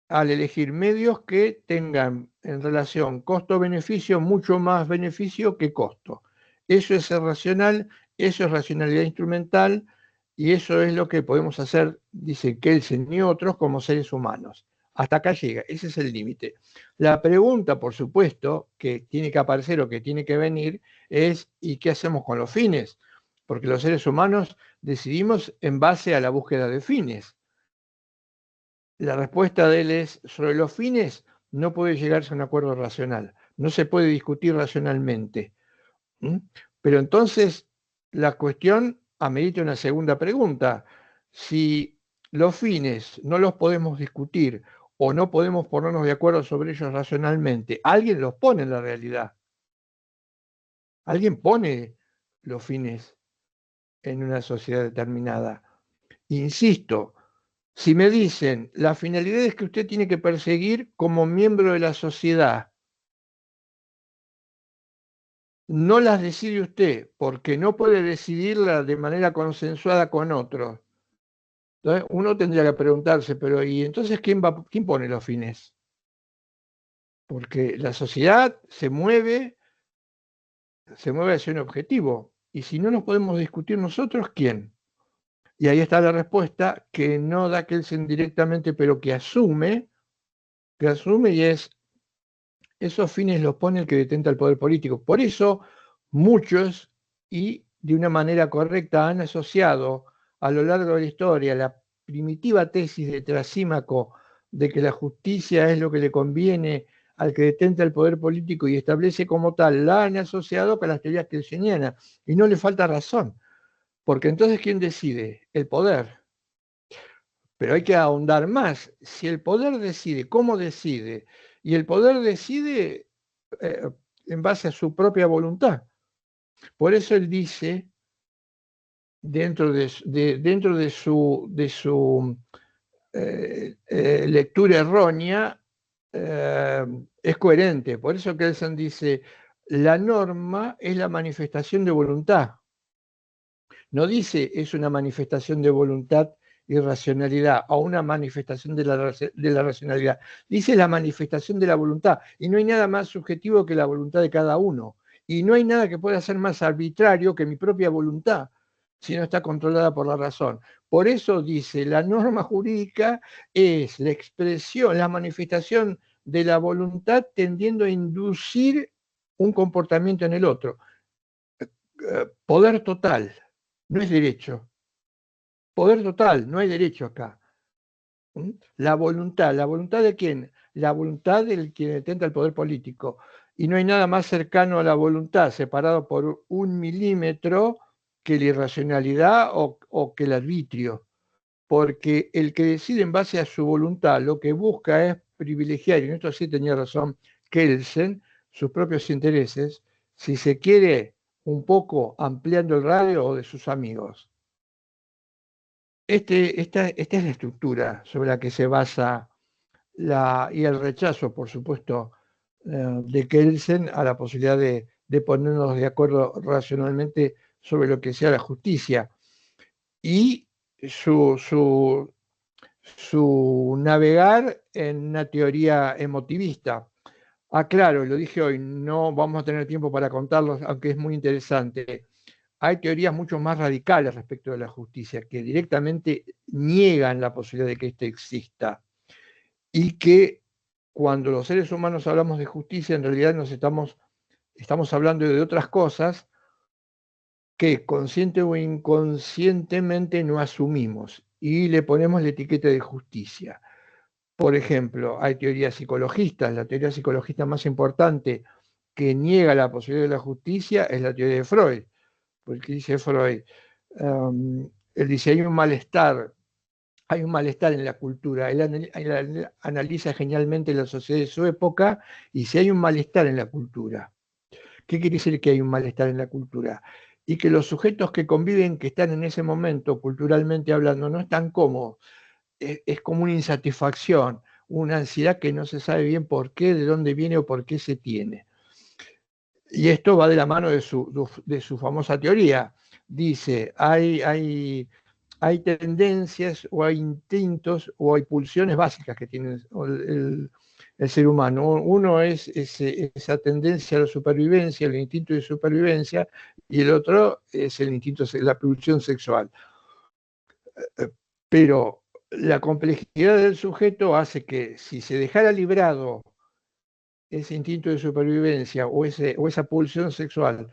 al elegir medios que tengan en relación costo-beneficio mucho más beneficio que costo. Eso es ser racional, eso es racionalidad instrumental, y eso es lo que podemos hacer, dice Kelsen y otros, como seres humanos. Hasta acá llega, ese es el límite. La pregunta, por supuesto, que tiene que aparecer o que tiene que venir es, ¿y qué hacemos con los fines? Porque los seres humanos decidimos en base a la búsqueda de fines. La respuesta de él es, sobre los fines no puede llegarse a un acuerdo racional, no se puede discutir racionalmente. ¿Mm? Pero entonces la cuestión amerita una segunda pregunta. Si los fines no los podemos discutir o no podemos ponernos de acuerdo sobre ellos racionalmente, alguien los pone en la realidad. Alguien pone los fines en una sociedad determinada. Insisto, si me dicen, la finalidad es que usted tiene que perseguir como miembro de la sociedad, no las decide usted, porque no puede decidirla de manera consensuada con otros. Entonces, uno tendría que preguntarse, pero ¿y entonces quién pone los fines? Porque la sociedad se mueve hacia un objetivo, y si no nos podemos discutir nosotros, ¿quién? Y ahí está la respuesta que no da Kelsen directamente, pero que asume y es, esos fines los pone el que detenta el poder político. Por eso muchos, y de una manera correcta, han asociado a lo largo de la historia la primitiva tesis de Trasímaco de que la justicia es lo que le conviene al que detenta el poder político y establece como tal, la han asociado con las teorías kelsenianas. Y no le falta razón, porque entonces ¿quién decide? El poder. Pero hay que ahondar más. Si el poder decide, ¿cómo decide? Y el poder decide en base a su propia voluntad. Por eso él dice, dentro de su lectura errónea, es coherente. Por eso Kelsen dice, la norma es la manifestación de voluntad. No dice es una manifestación de voluntad y racionalidad o una manifestación de la racionalidad. Dice la manifestación de la voluntad. Y no hay nada más subjetivo que la voluntad de cada uno. Y no hay nada que pueda ser más arbitrario que mi propia voluntad, si no está controlada por la razón. Por eso dice, la norma jurídica es la expresión, la manifestación de la voluntad tendiendo a inducir un comportamiento en el otro. Poder total. No es derecho. Poder total, no hay derecho acá. La voluntad ¿de quién? La voluntad del que detenta el poder político. Y no hay nada más cercano a la voluntad, separado por 1 milímetro, que la irracionalidad o que el arbitrio. Porque el que decide en base a su voluntad lo que busca es privilegiar, y en esto sí tenía razón Kelsen, sus propios intereses, si se quiere un poco ampliando el radio o de sus amigos. Esta es la estructura sobre la que se basa y el rechazo, por supuesto, de Kelsen a la posibilidad de ponernos de acuerdo racionalmente sobre lo que sea la justicia. Y su navegar en una teoría emotivista. Claro, lo dije hoy, no vamos a tener tiempo para contarlos, aunque es muy interesante. Hay teorías mucho más radicales respecto de la justicia, que directamente niegan la posibilidad de que ésta exista. Y que cuando los seres humanos hablamos de justicia, en realidad estamos hablando de otras cosas que consciente o inconscientemente no asumimos y le ponemos la etiqueta de justicia. Por ejemplo, hay teorías psicologistas. La teoría psicologista más importante que niega la posibilidad de la justicia es la teoría de Freud. Porque dice Freud, él dice, hay un malestar en la cultura. Él analiza genialmente la sociedad de su época y si hay un malestar en la cultura. ¿Qué quiere decir que hay un malestar en la cultura? Y que los sujetos que conviven, que están en ese momento, culturalmente hablando, no están cómodos. Es como una insatisfacción, una ansiedad que no se sabe bien por qué, de dónde viene o por qué se tiene. Y esto va de la mano de su famosa teoría. Dice, hay tendencias o hay instintos o hay pulsiones básicas que tiene el ser humano. Uno es esa tendencia a la supervivencia, el instinto de supervivencia, y el otro es el instinto, la pulsión sexual. Pero la complejidad del sujeto hace que si se dejara librado ese instinto de supervivencia o esa pulsión sexual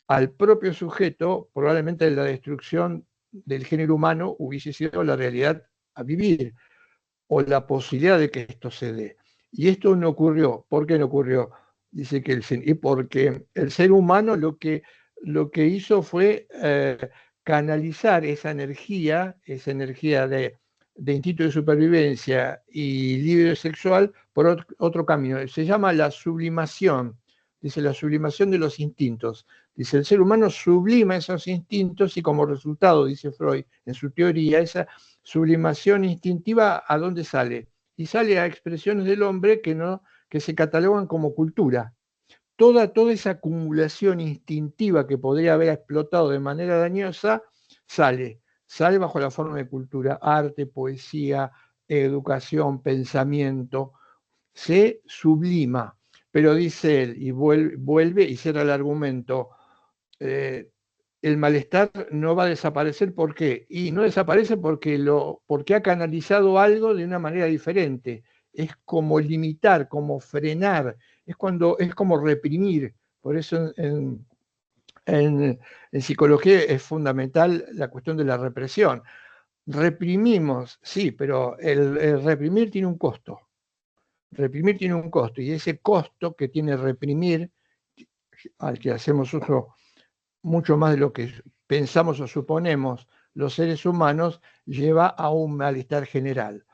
al propio sujeto, probablemente la destrucción del género humano hubiese sido la realidad a vivir o la posibilidad de que esto se dé. Y esto no ocurrió. ¿Por qué no ocurrió? Dice que porque el ser humano lo que hizo fue canalizar esa energía de instinto de supervivencia y libre sexual por otro camino. Se llama la sublimación. Dice la sublimación de los instintos. Dice, el ser humano sublima esos instintos y como resultado, dice Freud en su teoría, esa sublimación instintiva, ¿a dónde sale? Y sale a expresiones del hombre que se catalogan como cultura. Toda esa acumulación instintiva que podría haber explotado de manera dañosa, sale bajo la forma de cultura, arte, poesía, educación, pensamiento, se sublima. Pero dice él, y vuelve y cierra el argumento, el malestar no va a desaparecer. ¿Por qué? Y no desaparece porque ha canalizado algo de una manera diferente. Es como limitar, como frenar, es como reprimir. Por eso en psicología es fundamental la cuestión de la represión. Reprimimos, sí, pero el reprimir tiene un costo. Reprimir tiene un costo, y ese costo que tiene reprimir, al que hacemos uso mucho más de lo que pensamos o suponemos los seres humanos, lleva a un malestar general.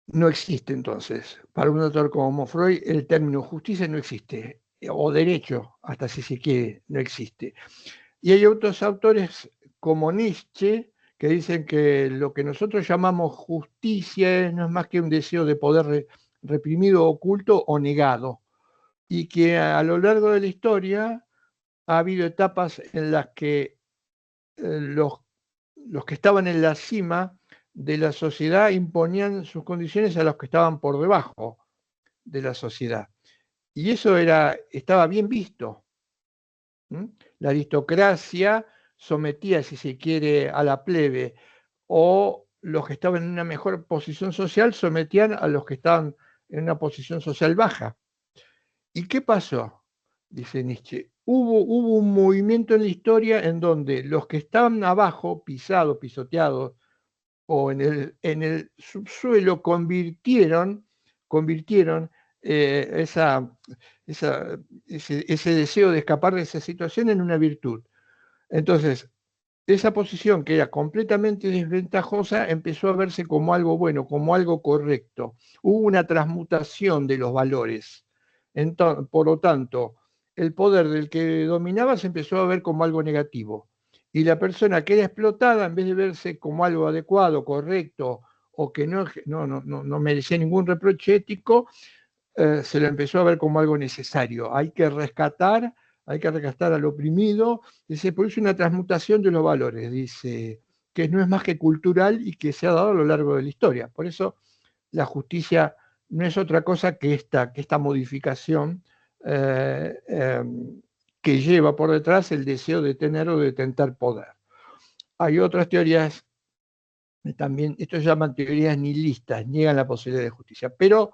No existe entonces, para un autor como Freud, el término justicia no existe, o derecho, hasta si se quiere, no existe. Y hay otros autores como Nietzsche que dicen que lo que nosotros llamamos justicia no es más que un deseo de poder reprimido, oculto o negado, y que a lo largo de la historia ha habido etapas en las que los que estaban en la cima de la sociedad imponían sus condiciones a los que estaban por debajo de la sociedad. Y eso estaba bien visto. La aristocracia sometía, si se quiere, a la plebe, o los que estaban en una mejor posición social sometían a los que estaban en una posición social baja. ¿Y qué pasó? Dice Nietzsche. Hubo un movimiento en la historia en donde los que estaban abajo, pisados, pisoteados, o en el subsuelo, convirtieron ese deseo de escapar de esa situación en una virtud. Entonces, esa posición que era completamente desventajosa empezó a verse como algo bueno, como algo correcto. Hubo una transmutación de los valores. Por lo tanto, el poder del que dominaba se empezó a ver como algo negativo. Y la persona que era explotada, en vez de verse como algo adecuado, correcto, o que no merecía ningún reproche ético, se lo empezó a ver como algo necesario. Hay que rescatar al oprimido. Dice, por eso una transmutación de los valores, dice, que no es más que cultural y que se ha dado a lo largo de la historia. Por eso la justicia no es otra cosa que esta modificación que lleva por detrás el deseo de tener o de tentar poder. Hay otras teorías también, esto se llaman teorías nihilistas, niegan la posibilidad de justicia, pero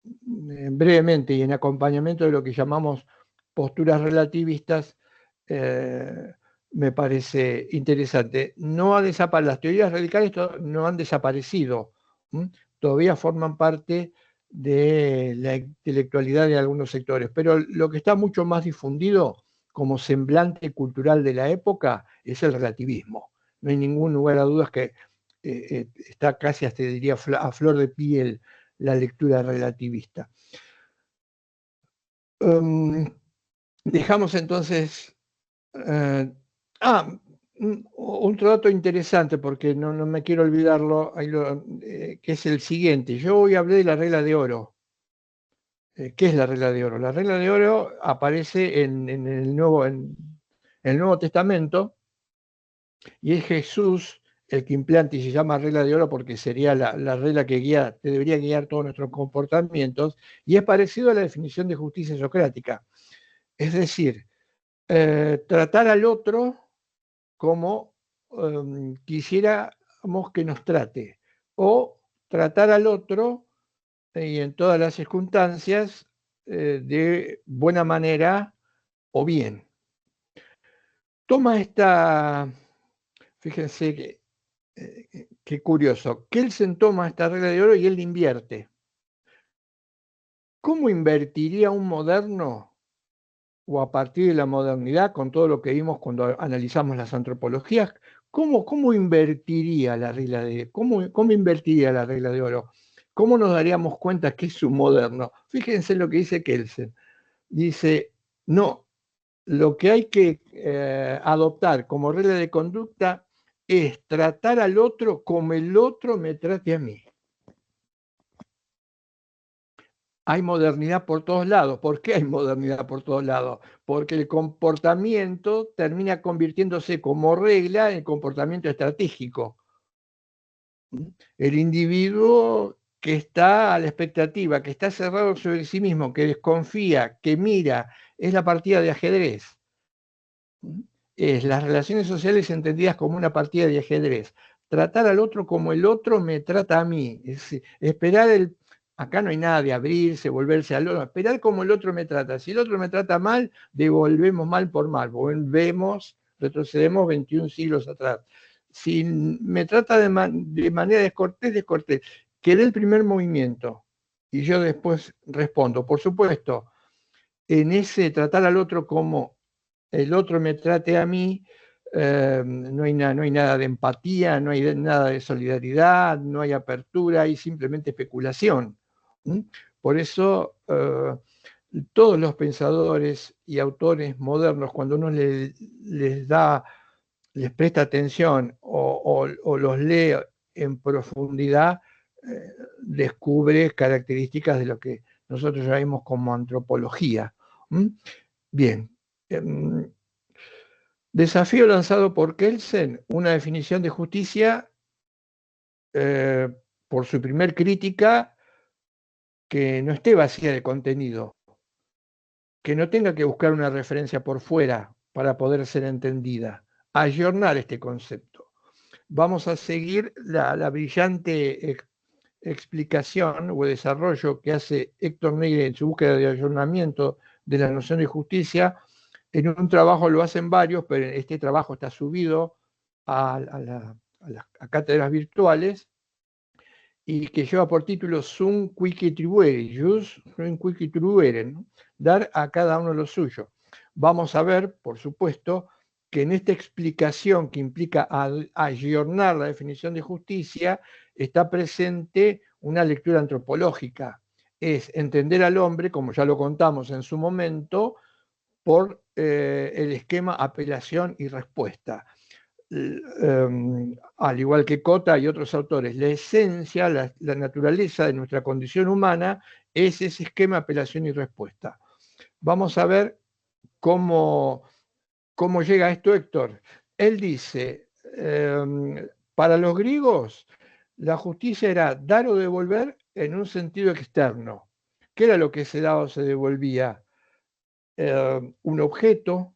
brevemente y en acompañamiento de lo que llamamos posturas relativistas, me parece interesante. Las teorías radicales no han desaparecido, todavía forman parte de la intelectualidad de algunos sectores, pero lo que está mucho más difundido como semblante cultural de la época es el relativismo. No hay ningún lugar a dudas que está casi, hasta diría, a flor de piel la lectura relativista. Dejamos entonces... otro dato interesante, porque no me quiero olvidarlo, que es el siguiente. Yo hoy hablé de la regla de oro. ¿Qué es la regla de oro? La regla de oro aparece en el Nuevo Testamento, y es Jesús el que implanta y se llama regla de oro porque sería la regla que debería guiar todos nuestros comportamientos, y es parecido a la definición de justicia socrática. Es decir, tratar al otro como quisiéramos que nos trate, o tratar al otro y en todas las circunstancias de buena manera o bien. Toma fíjense qué curioso, Kelsen toma esta regla de oro y él la invierte. ¿Cómo invertiría un moderno, o a partir de la modernidad, con todo lo que vimos cuando analizamos las antropologías, cómo invertiría la regla cómo invertiría la regla de oro? ¿Cómo nos daríamos cuenta que es un moderno? Fíjense lo que dice Kelsen. Dice, no, lo que hay que adoptar como regla de conducta es tratar al otro como el otro me trate a mí. Hay modernidad por todos lados. ¿Por qué hay modernidad por todos lados? Porque el comportamiento termina convirtiéndose como regla en comportamiento estratégico. El individuo que está a la expectativa, que está cerrado sobre sí mismo, que desconfía, que mira, es la partida de ajedrez. Es las relaciones sociales entendidas como una partida de ajedrez. Tratar al otro como el otro me trata a mí. Es decir, esperar acá no hay nada de abrirse, volverse al otro, esperar como el otro me trata. Si el otro me trata mal, devolvemos mal por mal, retrocedemos 21 siglos atrás. Si me trata de manera descortés, descortés. Que dé el primer movimiento y yo después respondo. Por supuesto, en ese tratar al otro como el otro me trate a mí, no hay nada de empatía, no hay nada de solidaridad, no hay apertura, hay simplemente especulación. Por eso todos los pensadores y autores modernos, cuando uno les presta atención o los lee en profundidad, descubre características de lo que nosotros llamamos como antropología. Bien. Desafío lanzado por Kelsen, una definición de justicia por su primer crítica que no esté vacía de contenido, que no tenga que buscar una referencia por fuera para poder ser entendida, ayornar este concepto. Vamos a seguir la brillante explicación o desarrollo que hace Héctor Negri en su búsqueda de ayornamiento de la noción de justicia. En un trabajo lo hacen varios, pero este trabajo está subido a cátedras virtuales y que lleva por título Sum Quique Tribuere, Jus Quique Tribuere, ¿no? Dar a cada uno lo suyo. Vamos a ver, por supuesto, que en esta explicación que implica ayornar la definición de justicia, está presente una lectura antropológica. Es entender al hombre, como ya lo contamos en su momento, por el esquema apelación y respuesta. Al igual que Cota y otros autores, la esencia, la naturaleza de nuestra condición humana es ese esquema apelación y respuesta. Vamos a ver cómo llega a esto Héctor. Él dice, para los griegos, la justicia era dar o devolver en un sentido externo. ¿Qué era lo que se daba o se devolvía? Un objeto,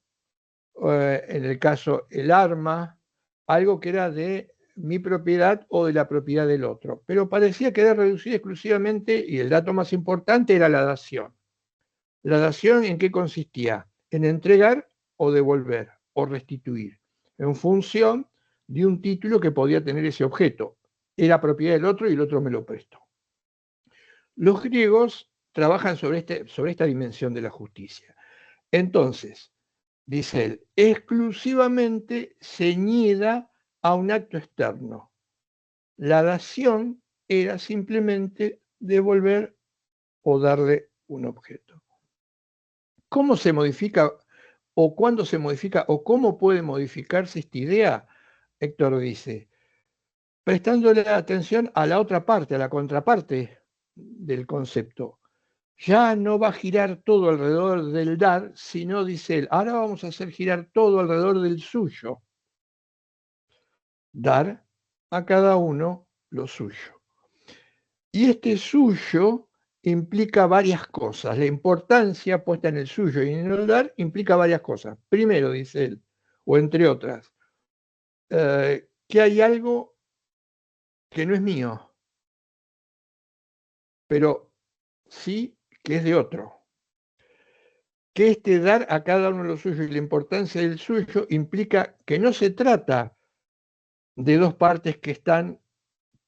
en el caso el arma, algo que era de mi propiedad o de la propiedad del otro. Pero parecía quedar reducido exclusivamente, y el dato más importante era la dación. ¿La dación en qué consistía? En entregar o devolver o restituir, en función de un título que podía tener ese objeto. Era propiedad del otro y el otro me lo prestó. Los griegos trabajan sobre esta dimensión de la justicia. Entonces, dice él, exclusivamente ceñida a un acto externo. La dación era simplemente devolver o darle un objeto. ¿Cómo se modifica o cuándo se modifica o cómo puede modificarse esta idea? Héctor dice, prestándole atención a la otra parte, a la contraparte del concepto. ya no va a girar todo alrededor del dar, sino, dice él, ahora vamos a hacer girar todo alrededor del suyo. Dar a cada uno lo suyo. Y este suyo implica varias cosas. La importancia puesta en el suyo y en el dar implica varias cosas. Primero, dice él, o entre otras, que hay algo que no es mío, pero sí que es de otro. Que este dar a cada uno lo suyo y la importancia del suyo implica que no se trata de dos partes que están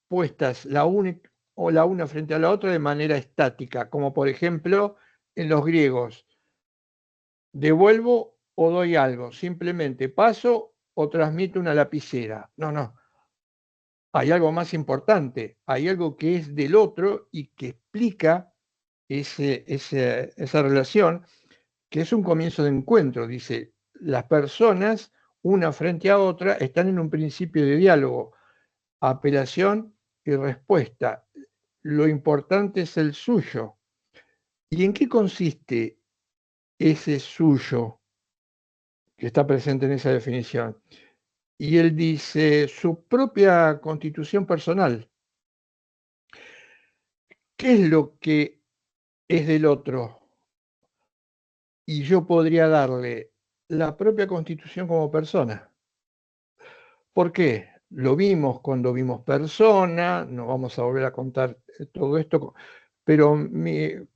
puestas la una frente a la otra de manera estática, como por ejemplo en los griegos, devuelvo o doy algo, simplemente paso o transmito una lapicera. No, no. Hay algo más importante, hay algo que es del otro y que explica esa relación, que es un comienzo de encuentro. Dice, las personas, una frente a otra, están en un principio de diálogo, apelación y respuesta. Lo importante es el suyo. ¿Y en qué consiste ese suyo que está presente en esa definición? Y él dice, su propia constitución personal. ¿Qué es lo que es del otro? Y yo podría darle la propia constitución como persona. ¿Por qué? Lo vimos cuando vimos Persona, no vamos a volver a contar todo esto, pero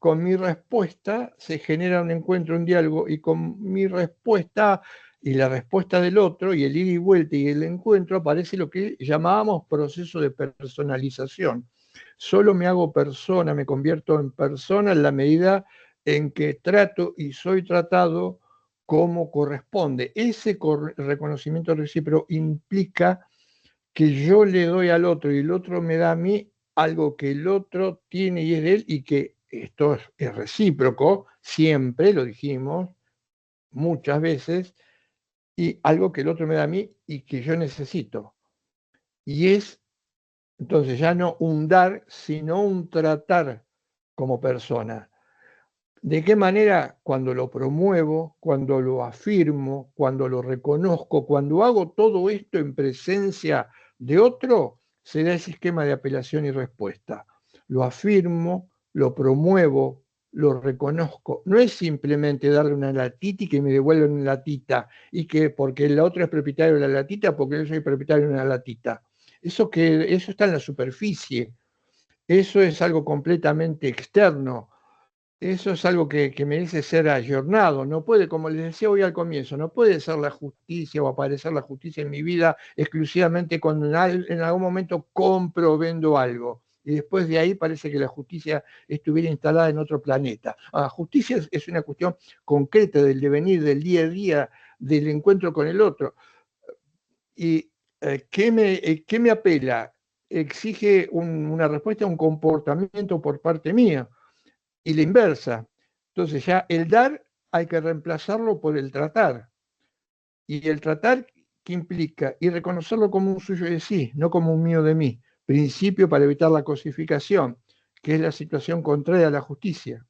con mi respuesta se genera un encuentro, un diálogo, y con mi respuesta y la respuesta del otro, y el ida y vuelta y el encuentro, aparece lo que llamábamos proceso de personalización. Solo me hago persona, me convierto en persona en la medida en que trato y soy tratado como corresponde. Ese reconocimiento recíproco implica que yo le doy al otro y el otro me da a mí algo que el otro tiene y es de él, y que esto es recíproco, siempre lo dijimos muchas veces, y algo que el otro me da a mí y que yo necesito. Y es entonces ya no un dar, sino un tratar como persona. ¿De qué manera? Cuando lo promuevo, cuando lo afirmo, cuando lo reconozco, cuando hago todo esto en presencia de otro, se da ese esquema de apelación y respuesta. Lo afirmo, lo promuevo, lo reconozco. No es simplemente darle una latita y que me devuelvan una latita, y que porque el otro es propietario de la latita, porque yo soy propietario de una latita. Eso está en la superficie. Eso es algo completamente externo. Eso es algo que merece ser ayornado. No puede, como les decía hoy al comienzo, no puede ser la justicia o aparecer la justicia en mi vida exclusivamente cuando en algún momento compro o vendo algo. Y después de ahí parece que la justicia estuviera instalada en otro planeta. La justicia es una cuestión concreta del devenir, del día a día, del encuentro con el otro. ¿Y qué me apela? Exige una respuesta, un comportamiento por parte mía. Y la inversa. Entonces ya el dar hay que reemplazarlo por el tratar. Y el tratar, ¿qué implica? Y reconocerlo como un suyo de sí, no como un mío de mí. Principio para evitar la cosificación, que es la situación contraria a la justicia.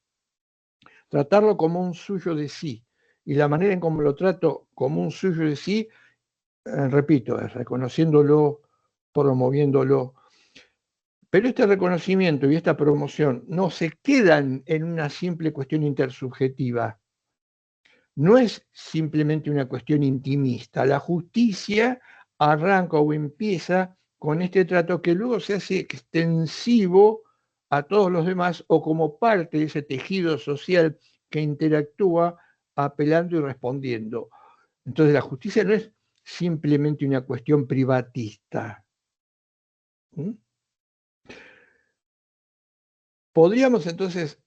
Tratarlo como un suyo de sí. Y la manera en cómo lo trato como un suyo de sí, repito, es reconociéndolo, promoviéndolo. Pero este reconocimiento y esta promoción no se quedan en una simple cuestión intersubjetiva. No es simplemente una cuestión intimista. La justicia arranca o empieza con este trato que luego se hace extensivo a todos los demás o como parte de ese tejido social que interactúa apelando y respondiendo. Entonces la justicia no es simplemente una cuestión privatista. Podríamos entonces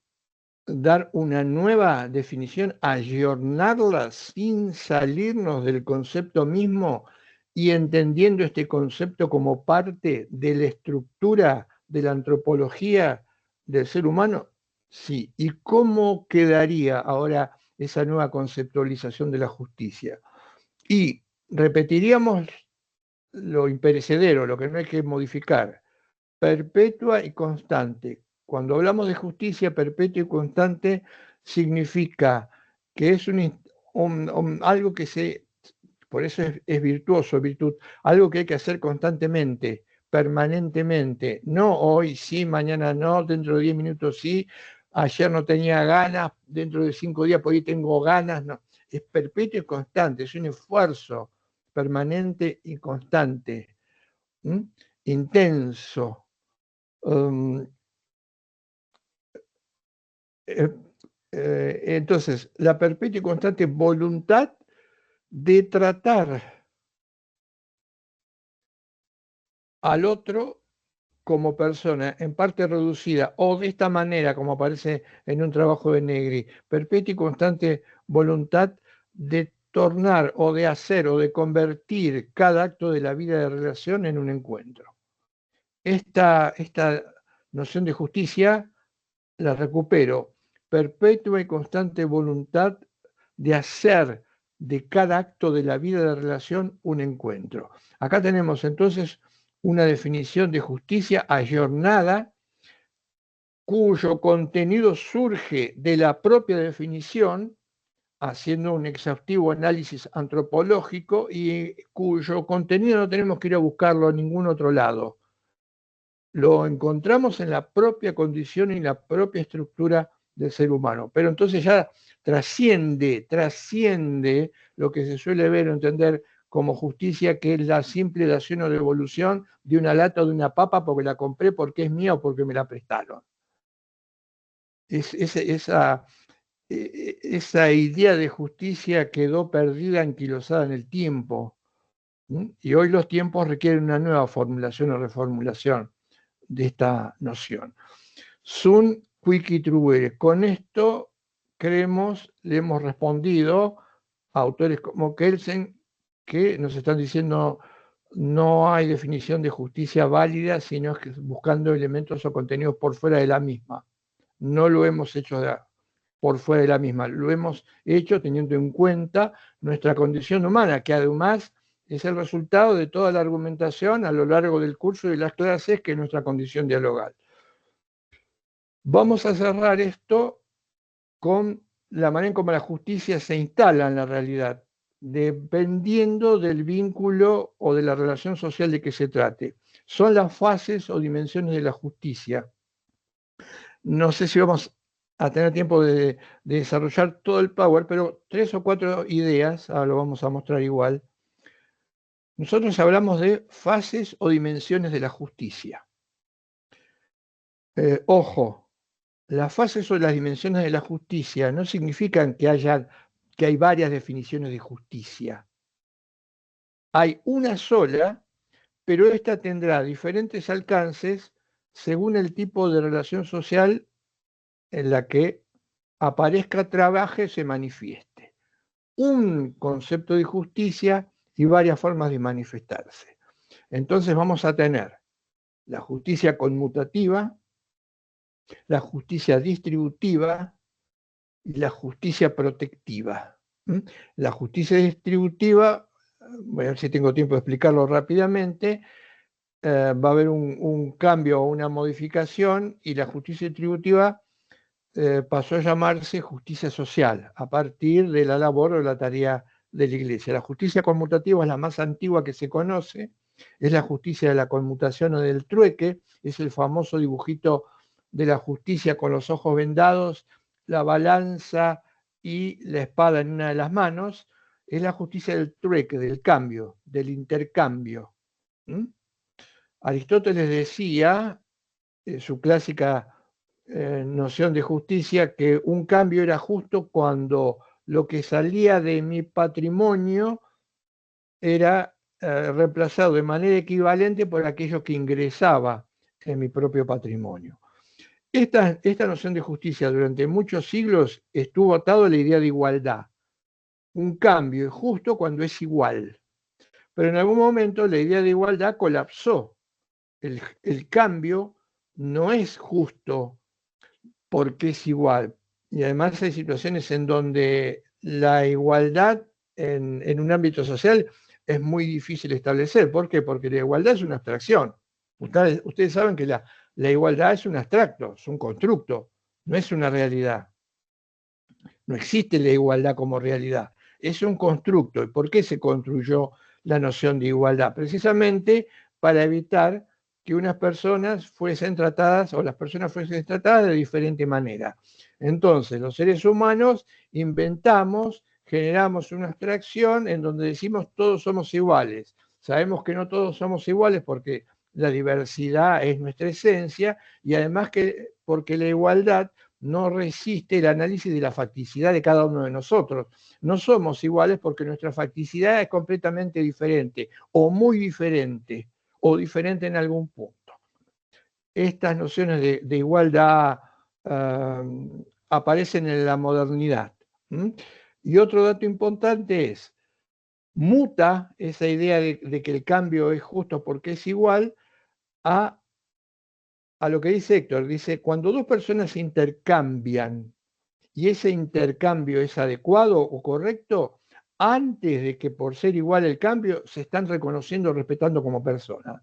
dar una nueva definición, ayornarla sin salirnos del concepto mismo y entendiendo este concepto como parte de la estructura de la antropología del ser humano. Sí. ¿Y cómo quedaría ahora esa nueva conceptualización de la justicia? Y repetiríamos lo imperecedero, lo que no hay que modificar: perpetua y constante. Cuando hablamos de justicia perpetua y constante, significa que es algo que por eso es virtuoso, virtud, algo que hay que hacer constantemente, permanentemente, no hoy sí, mañana no, dentro de 10 minutos sí, ayer no tenía ganas, dentro de 5 días por ahí tengo ganas, no, es perpetuo y constante, es un esfuerzo permanente y constante, intenso. Entonces, la perpetua y constante voluntad de tratar al otro como persona, en parte reducida, o de esta manera, como aparece en un trabajo de Negri, perpetua y constante voluntad de tornar o de hacer o de convertir cada acto de la vida de relación en un encuentro. Esta noción de justicia la recupero, perpetua y constante voluntad de hacer de cada acto de la vida de relación un encuentro. Acá tenemos entonces una definición de justicia ayornada, cuyo contenido surge de la propia definición, haciendo un exhaustivo análisis antropológico, y cuyo contenido no tenemos que ir a buscarlo a ningún otro lado. Lo encontramos en la propia condición y la propia estructura del ser humano. Pero entonces ya trasciende lo que se suele ver o entender como justicia, que es la simple dación o devolución de una lata o de una papa porque la compré, porque es mía o porque me la prestaron. Esa idea de justicia quedó perdida, anquilosada en el tiempo. Y hoy los tiempos requieren una nueva formulación o reformulación de esta noción. Sunt quici truere. Con esto, creemos, le hemos respondido a autores como Kelsen, que nos están diciendo no hay definición de justicia válida, sino que buscando elementos o contenidos por fuera de la misma. No lo hemos hecho por fuera de la misma, lo hemos hecho teniendo en cuenta nuestra condición humana, que además es el resultado de toda la argumentación a lo largo del curso y de las clases, que es nuestra condición dialogal. Vamos a cerrar esto con la manera en cómo la justicia se instala en la realidad, dependiendo del vínculo o de la relación social de que se trate. Son las fases o dimensiones de la justicia. No sé si vamos a tener tiempo de desarrollar todo el power, pero 3 o 4 ideas, ahora lo vamos a mostrar igual. Nosotros hablamos de fases o dimensiones de la justicia. Ojo, las fases o las dimensiones de la justicia no significan que hay varias definiciones de justicia. Hay una sola, pero esta tendrá diferentes alcances según el tipo de relación social en la que aparezca, trabaje, se manifieste. Un concepto de justicia y varias formas de manifestarse. Entonces vamos a tener la justicia conmutativa, la justicia distributiva y la justicia protectiva. La justicia distributiva, voy a ver si tengo tiempo de explicarlo rápidamente, va a haber un cambio o una modificación, y la justicia distributiva pasó a llamarse justicia social a partir de la labor o la tarea de la Iglesia. La justicia conmutativa es la más antigua que se conoce, es la justicia de la conmutación o del trueque, es el famoso dibujito de la justicia con los ojos vendados, la balanza y la espada en una de las manos. Es la justicia del trueque, del cambio, del intercambio. Aristóteles decía, su clásica noción de justicia, que un cambio era justo cuando lo que salía de mi patrimonio era reemplazado de manera equivalente por aquello que ingresaba en mi propio patrimonio. Esta noción de justicia durante muchos siglos estuvo atado a la idea de igualdad. Un cambio es justo cuando es igual. Pero en algún momento la idea de igualdad colapsó. El cambio no es justo porque es igual. Y además hay situaciones en donde la igualdad en un ámbito social es muy difícil establecer. ¿Por qué? Porque la igualdad es una abstracción. Ustedes saben que la La igualdad es un abstracto, es un constructo, no es una realidad. No existe la igualdad como realidad, es un constructo. ¿Y por qué se construyó la noción de igualdad? Precisamente para evitar que unas personas fuesen tratadas o las personas fuesen tratadas de diferente manera. Entonces, los seres humanos inventamos, generamos una abstracción en donde decimos todos somos iguales. Sabemos que no todos somos iguales porque la diversidad es nuestra esencia y además que porque la igualdad no resiste el análisis de la facticidad de cada uno de nosotros. No somos iguales porque nuestra facticidad es completamente diferente o muy diferente o diferente en algún punto. Estas nociones de igualdad aparecen en la modernidad. Y otro dato importante es, muta esa idea de que el cambio es justo porque es igual a lo que dice Héctor. Dice, cuando dos personas intercambian y ese intercambio es adecuado o correcto, antes de que por ser igual el cambio se están reconociendo, respetando como personas.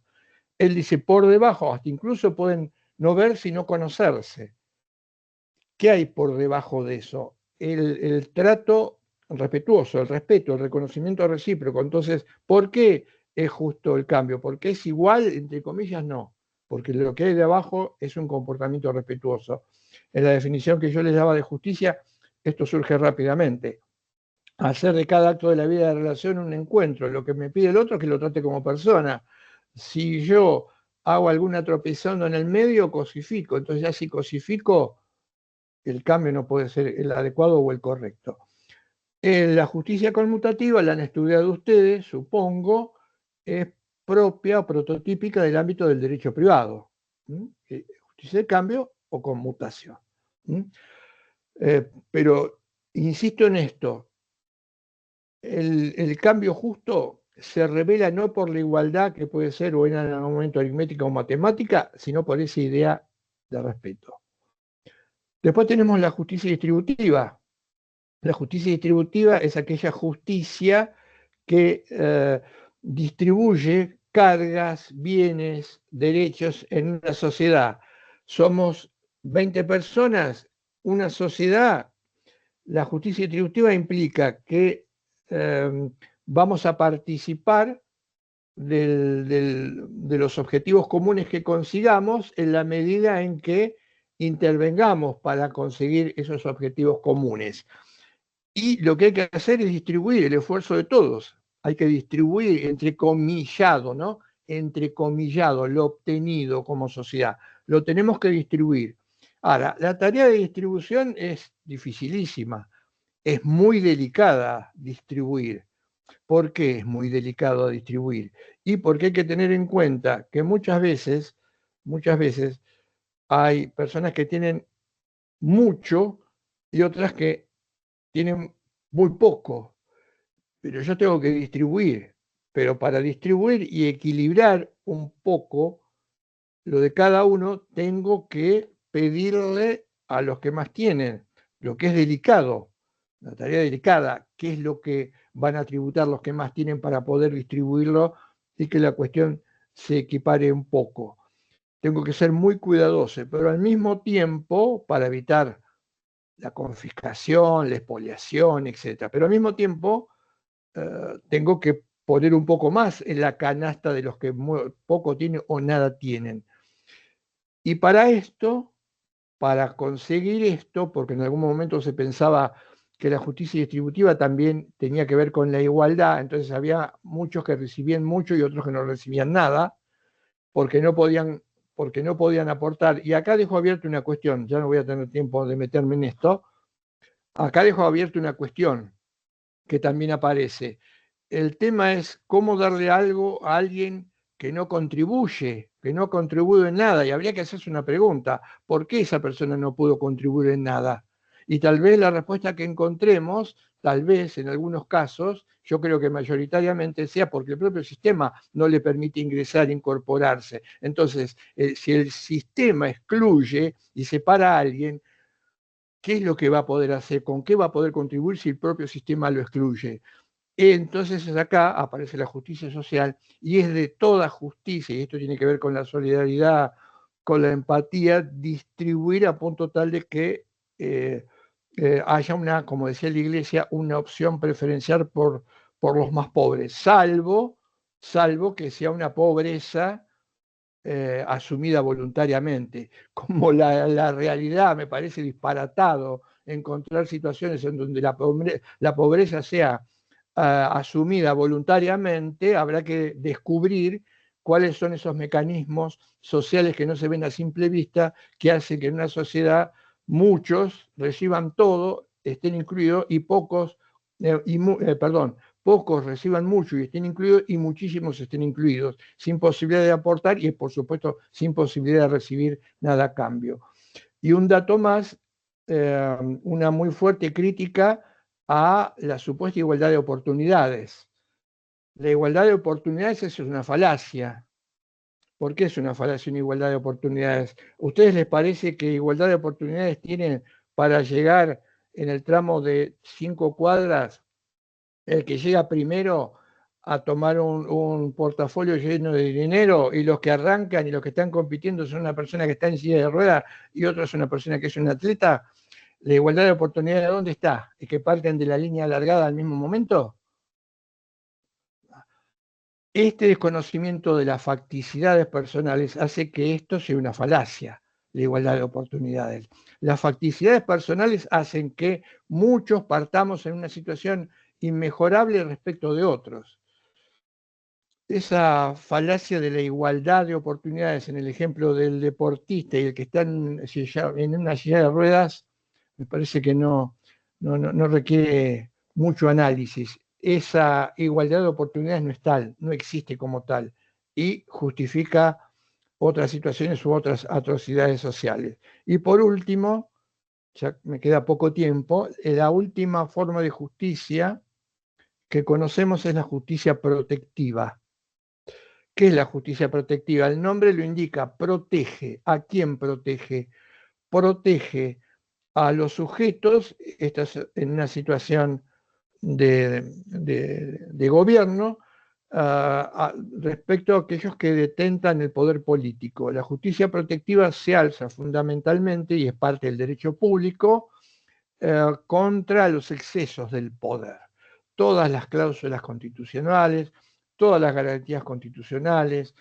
Él dice, por debajo, hasta incluso pueden no verse y no conocerse. ¿Qué hay por debajo de eso? El trato respetuoso, el respeto, el reconocimiento recíproco. Entonces, ¿por qué es justo el cambio? ¿Porque es igual? Entre comillas, no. Porque lo que hay de abajo es un comportamiento respetuoso. En la definición que yo les daba de justicia, esto surge rápidamente. Hacer de cada acto de la vida de relación un encuentro. Lo que me pide el otro es que lo trate como persona. Si yo hago alguna tropezando en el medio, cosifico. Entonces ya si cosifico, el cambio no puede ser el adecuado o el correcto. La justicia conmutativa, la han estudiado ustedes, supongo, es propia o prototípica del ámbito del derecho privado. Justicia de cambio o conmutación. Pero insisto en esto, el cambio justo se revela no por la igualdad que puede ser o en algún momento aritmética o matemática, sino por esa idea de respeto. Después tenemos la justicia distributiva. La justicia distributiva es aquella justicia que distribuye cargas, bienes, derechos en una sociedad. Somos 20 personas, una sociedad. La justicia distributiva implica que vamos a participar de los objetivos comunes que consigamos en la medida en que intervengamos para conseguir esos objetivos comunes. Y lo que hay que hacer es distribuir el esfuerzo de todos. Hay que distribuir, entrecomillado, ¿no? Entrecomillado, lo obtenido como sociedad. Lo tenemos que distribuir. Ahora, la tarea de distribución es dificilísima. Es muy delicada distribuir. ¿Por qué es muy delicado distribuir? Y porque hay que tener en cuenta que muchas veces hay personas que tienen mucho y otras que tienen muy poco. Pero yo tengo que distribuir. Pero para distribuir y equilibrar un poco lo de cada uno, tengo que pedirle a los que más tienen, lo que es delicado, la tarea delicada, qué es lo que van a tributar los que más tienen para poder distribuirlo y que la cuestión se equipare un poco. Tengo que ser muy cuidadoso, pero al mismo tiempo, para evitar la confiscación, la expoliación, etc. Pero al mismo tiempo, tengo que poner un poco más en la canasta de los que poco tienen o nada tienen. Y para esto, para conseguir esto, porque en algún momento se pensaba que la justicia distributiva también tenía que ver con la igualdad, entonces había muchos que recibían mucho y otros que no recibían nada, porque no podían aportar. Y acá dejo abierta una cuestión, ya no voy a tener tiempo de meterme en esto, acá dejo abierta una cuestión que también aparece. El tema es cómo darle algo a alguien que no contribuye en nada. Y habría que hacerse una pregunta, ¿por qué esa persona no pudo contribuir en nada? Y tal vez la respuesta que encontremos, tal vez en algunos casos, yo creo que mayoritariamente sea porque el propio sistema no le permite ingresar, incorporarse. Entonces, si el sistema excluye y separa a alguien, ¿qué es lo que va a poder hacer? ¿Con qué va a poder contribuir si el propio sistema lo excluye? Entonces acá aparece la justicia social y es de toda justicia, y esto tiene que ver con la solidaridad con la empatía, distribuir a punto tal de que haya una, como decía la Iglesia, una opción preferencial por los más pobres, salvo que sea una pobreza asumida voluntariamente. Como la realidad me parece disparatado encontrar situaciones en donde la pobreza sea asumida voluntariamente, habrá que descubrir cuáles son esos mecanismos sociales que no se ven a simple vista, que hacen que en una sociedad muchos reciban todo, estén incluidos, y pocos, pocos reciban mucho y estén incluidos, y muchísimos estén incluidos, sin posibilidad de aportar y, por supuesto, sin posibilidad de recibir nada a cambio. Y un dato más, una muy fuerte crítica a la supuesta igualdad de oportunidades. La igualdad de oportunidades es una falacia. ¿Por qué es una falacia una igualdad de oportunidades? ¿A ustedes les parece que igualdad de oportunidades tienen para llegar en el tramo de 5 cuadras el que llega primero a tomar un portafolio lleno de dinero, y los que arrancan y los que están compitiendo son una persona que está en silla de ruedas y otra es una persona que es un atleta? ¿La igualdad de oportunidades dónde está? ¿Es que parten de la línea alargada al mismo momento? Este desconocimiento de las facticidades personales hace que esto sea una falacia, la igualdad de oportunidades. Las facticidades personales hacen que muchos partamos en una situación inmejorable respecto de otros. Esa falacia de la igualdad de oportunidades en el ejemplo del deportista y el que está en una silla de ruedas, me parece que no requiere mucho análisis. Esa igualdad de oportunidades no es tal, no existe como tal, y justifica otras situaciones u otras atrocidades sociales. Y por último, ya me queda poco tiempo, la última forma de justicia que conocemos es la justicia protectiva. ¿Qué es la justicia protectiva? El nombre lo indica, protege. ¿A quién protege? Protege a los sujetos, estás en una situación de gobierno, respecto a aquellos que detentan el poder político. La justicia protectiva se alza fundamentalmente, y es parte del derecho público, contra los excesos del poder. Todas las cláusulas constitucionales, todas las garantías constitucionales,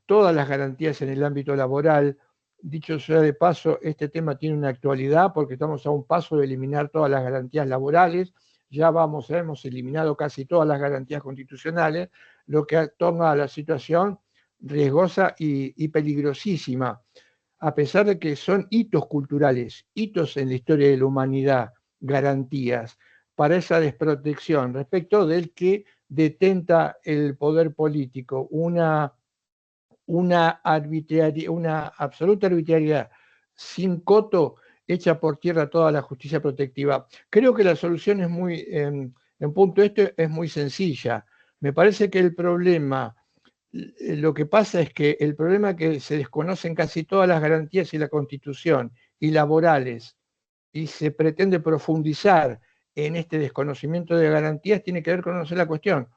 todas las garantías en el ámbito laboral. Dicho sea de paso, este tema tiene una actualidad porque estamos a un paso de eliminar todas las garantías laborales. Ya hemos eliminado casi todas las garantías constitucionales, lo que torna a la situación riesgosa y peligrosísima, a pesar de que son hitos culturales, hitos en la historia de la humanidad, garantías para esa desprotección respecto del que detenta el poder político, una absoluta arbitrariedad sin coto, echa por tierra toda la justicia protectiva. Creo que la solución es en punto este es muy sencilla. Me parece que el problema, lo que pasa es que el problema es que se desconocen casi todas las garantías y la Constitución y laborales, y se pretende profundizar en este desconocimiento de garantías, tiene que ver con conocer la cuestión.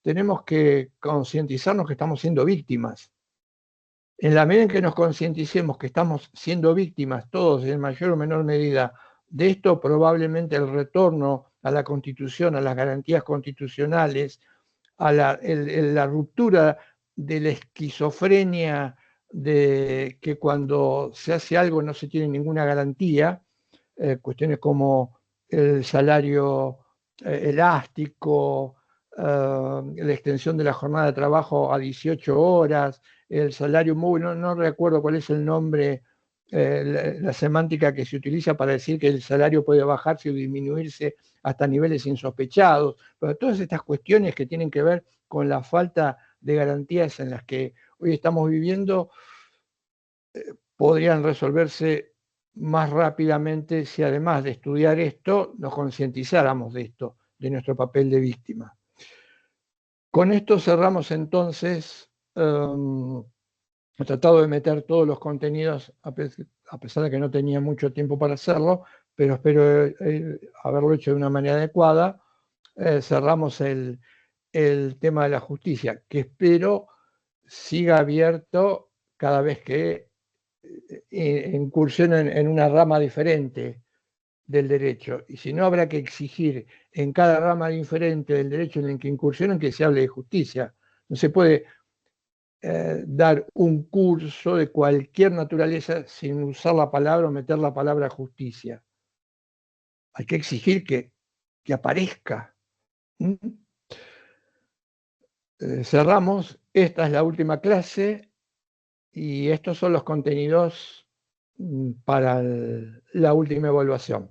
Tenemos que concientizarnos que estamos siendo víctimas. En la medida en que nos concienticemos que estamos siendo víctimas todos en mayor o menor medida de esto, probablemente el retorno a la Constitución, a las garantías constitucionales, a la ruptura de la esquizofrenia de que cuando se hace algo no se tiene ninguna garantía, cuestiones como el salario elástico, la extensión de la jornada de trabajo a 18 horas, el salario móvil, no recuerdo cuál es el nombre, la semántica que se utiliza para decir que el salario puede bajarse o disminuirse hasta niveles insospechados, pero todas estas cuestiones que tienen que ver con la falta de garantías en las que hoy estamos viviendo, podrían resolverse más rápidamente si, además de estudiar esto, nos concientizáramos de esto, de nuestro papel de víctima. Con esto cerramos entonces. He tratado de meter todos los contenidos, a pesar de que no tenía mucho tiempo para hacerlo, pero espero haberlo hecho de una manera adecuada. Cerramos el tema de la justicia, que espero siga abierto cada vez que incursionen en una rama diferente del derecho. Y si no, habrá que exigir en cada rama diferente del derecho en el que incursionen que se hable de justicia. No se puede dar un curso de cualquier naturaleza sin usar la palabra o meter la palabra justicia. Hay que exigir que aparezca. Cerramos. Esta es la última clase y estos son los contenidos para la última evaluación.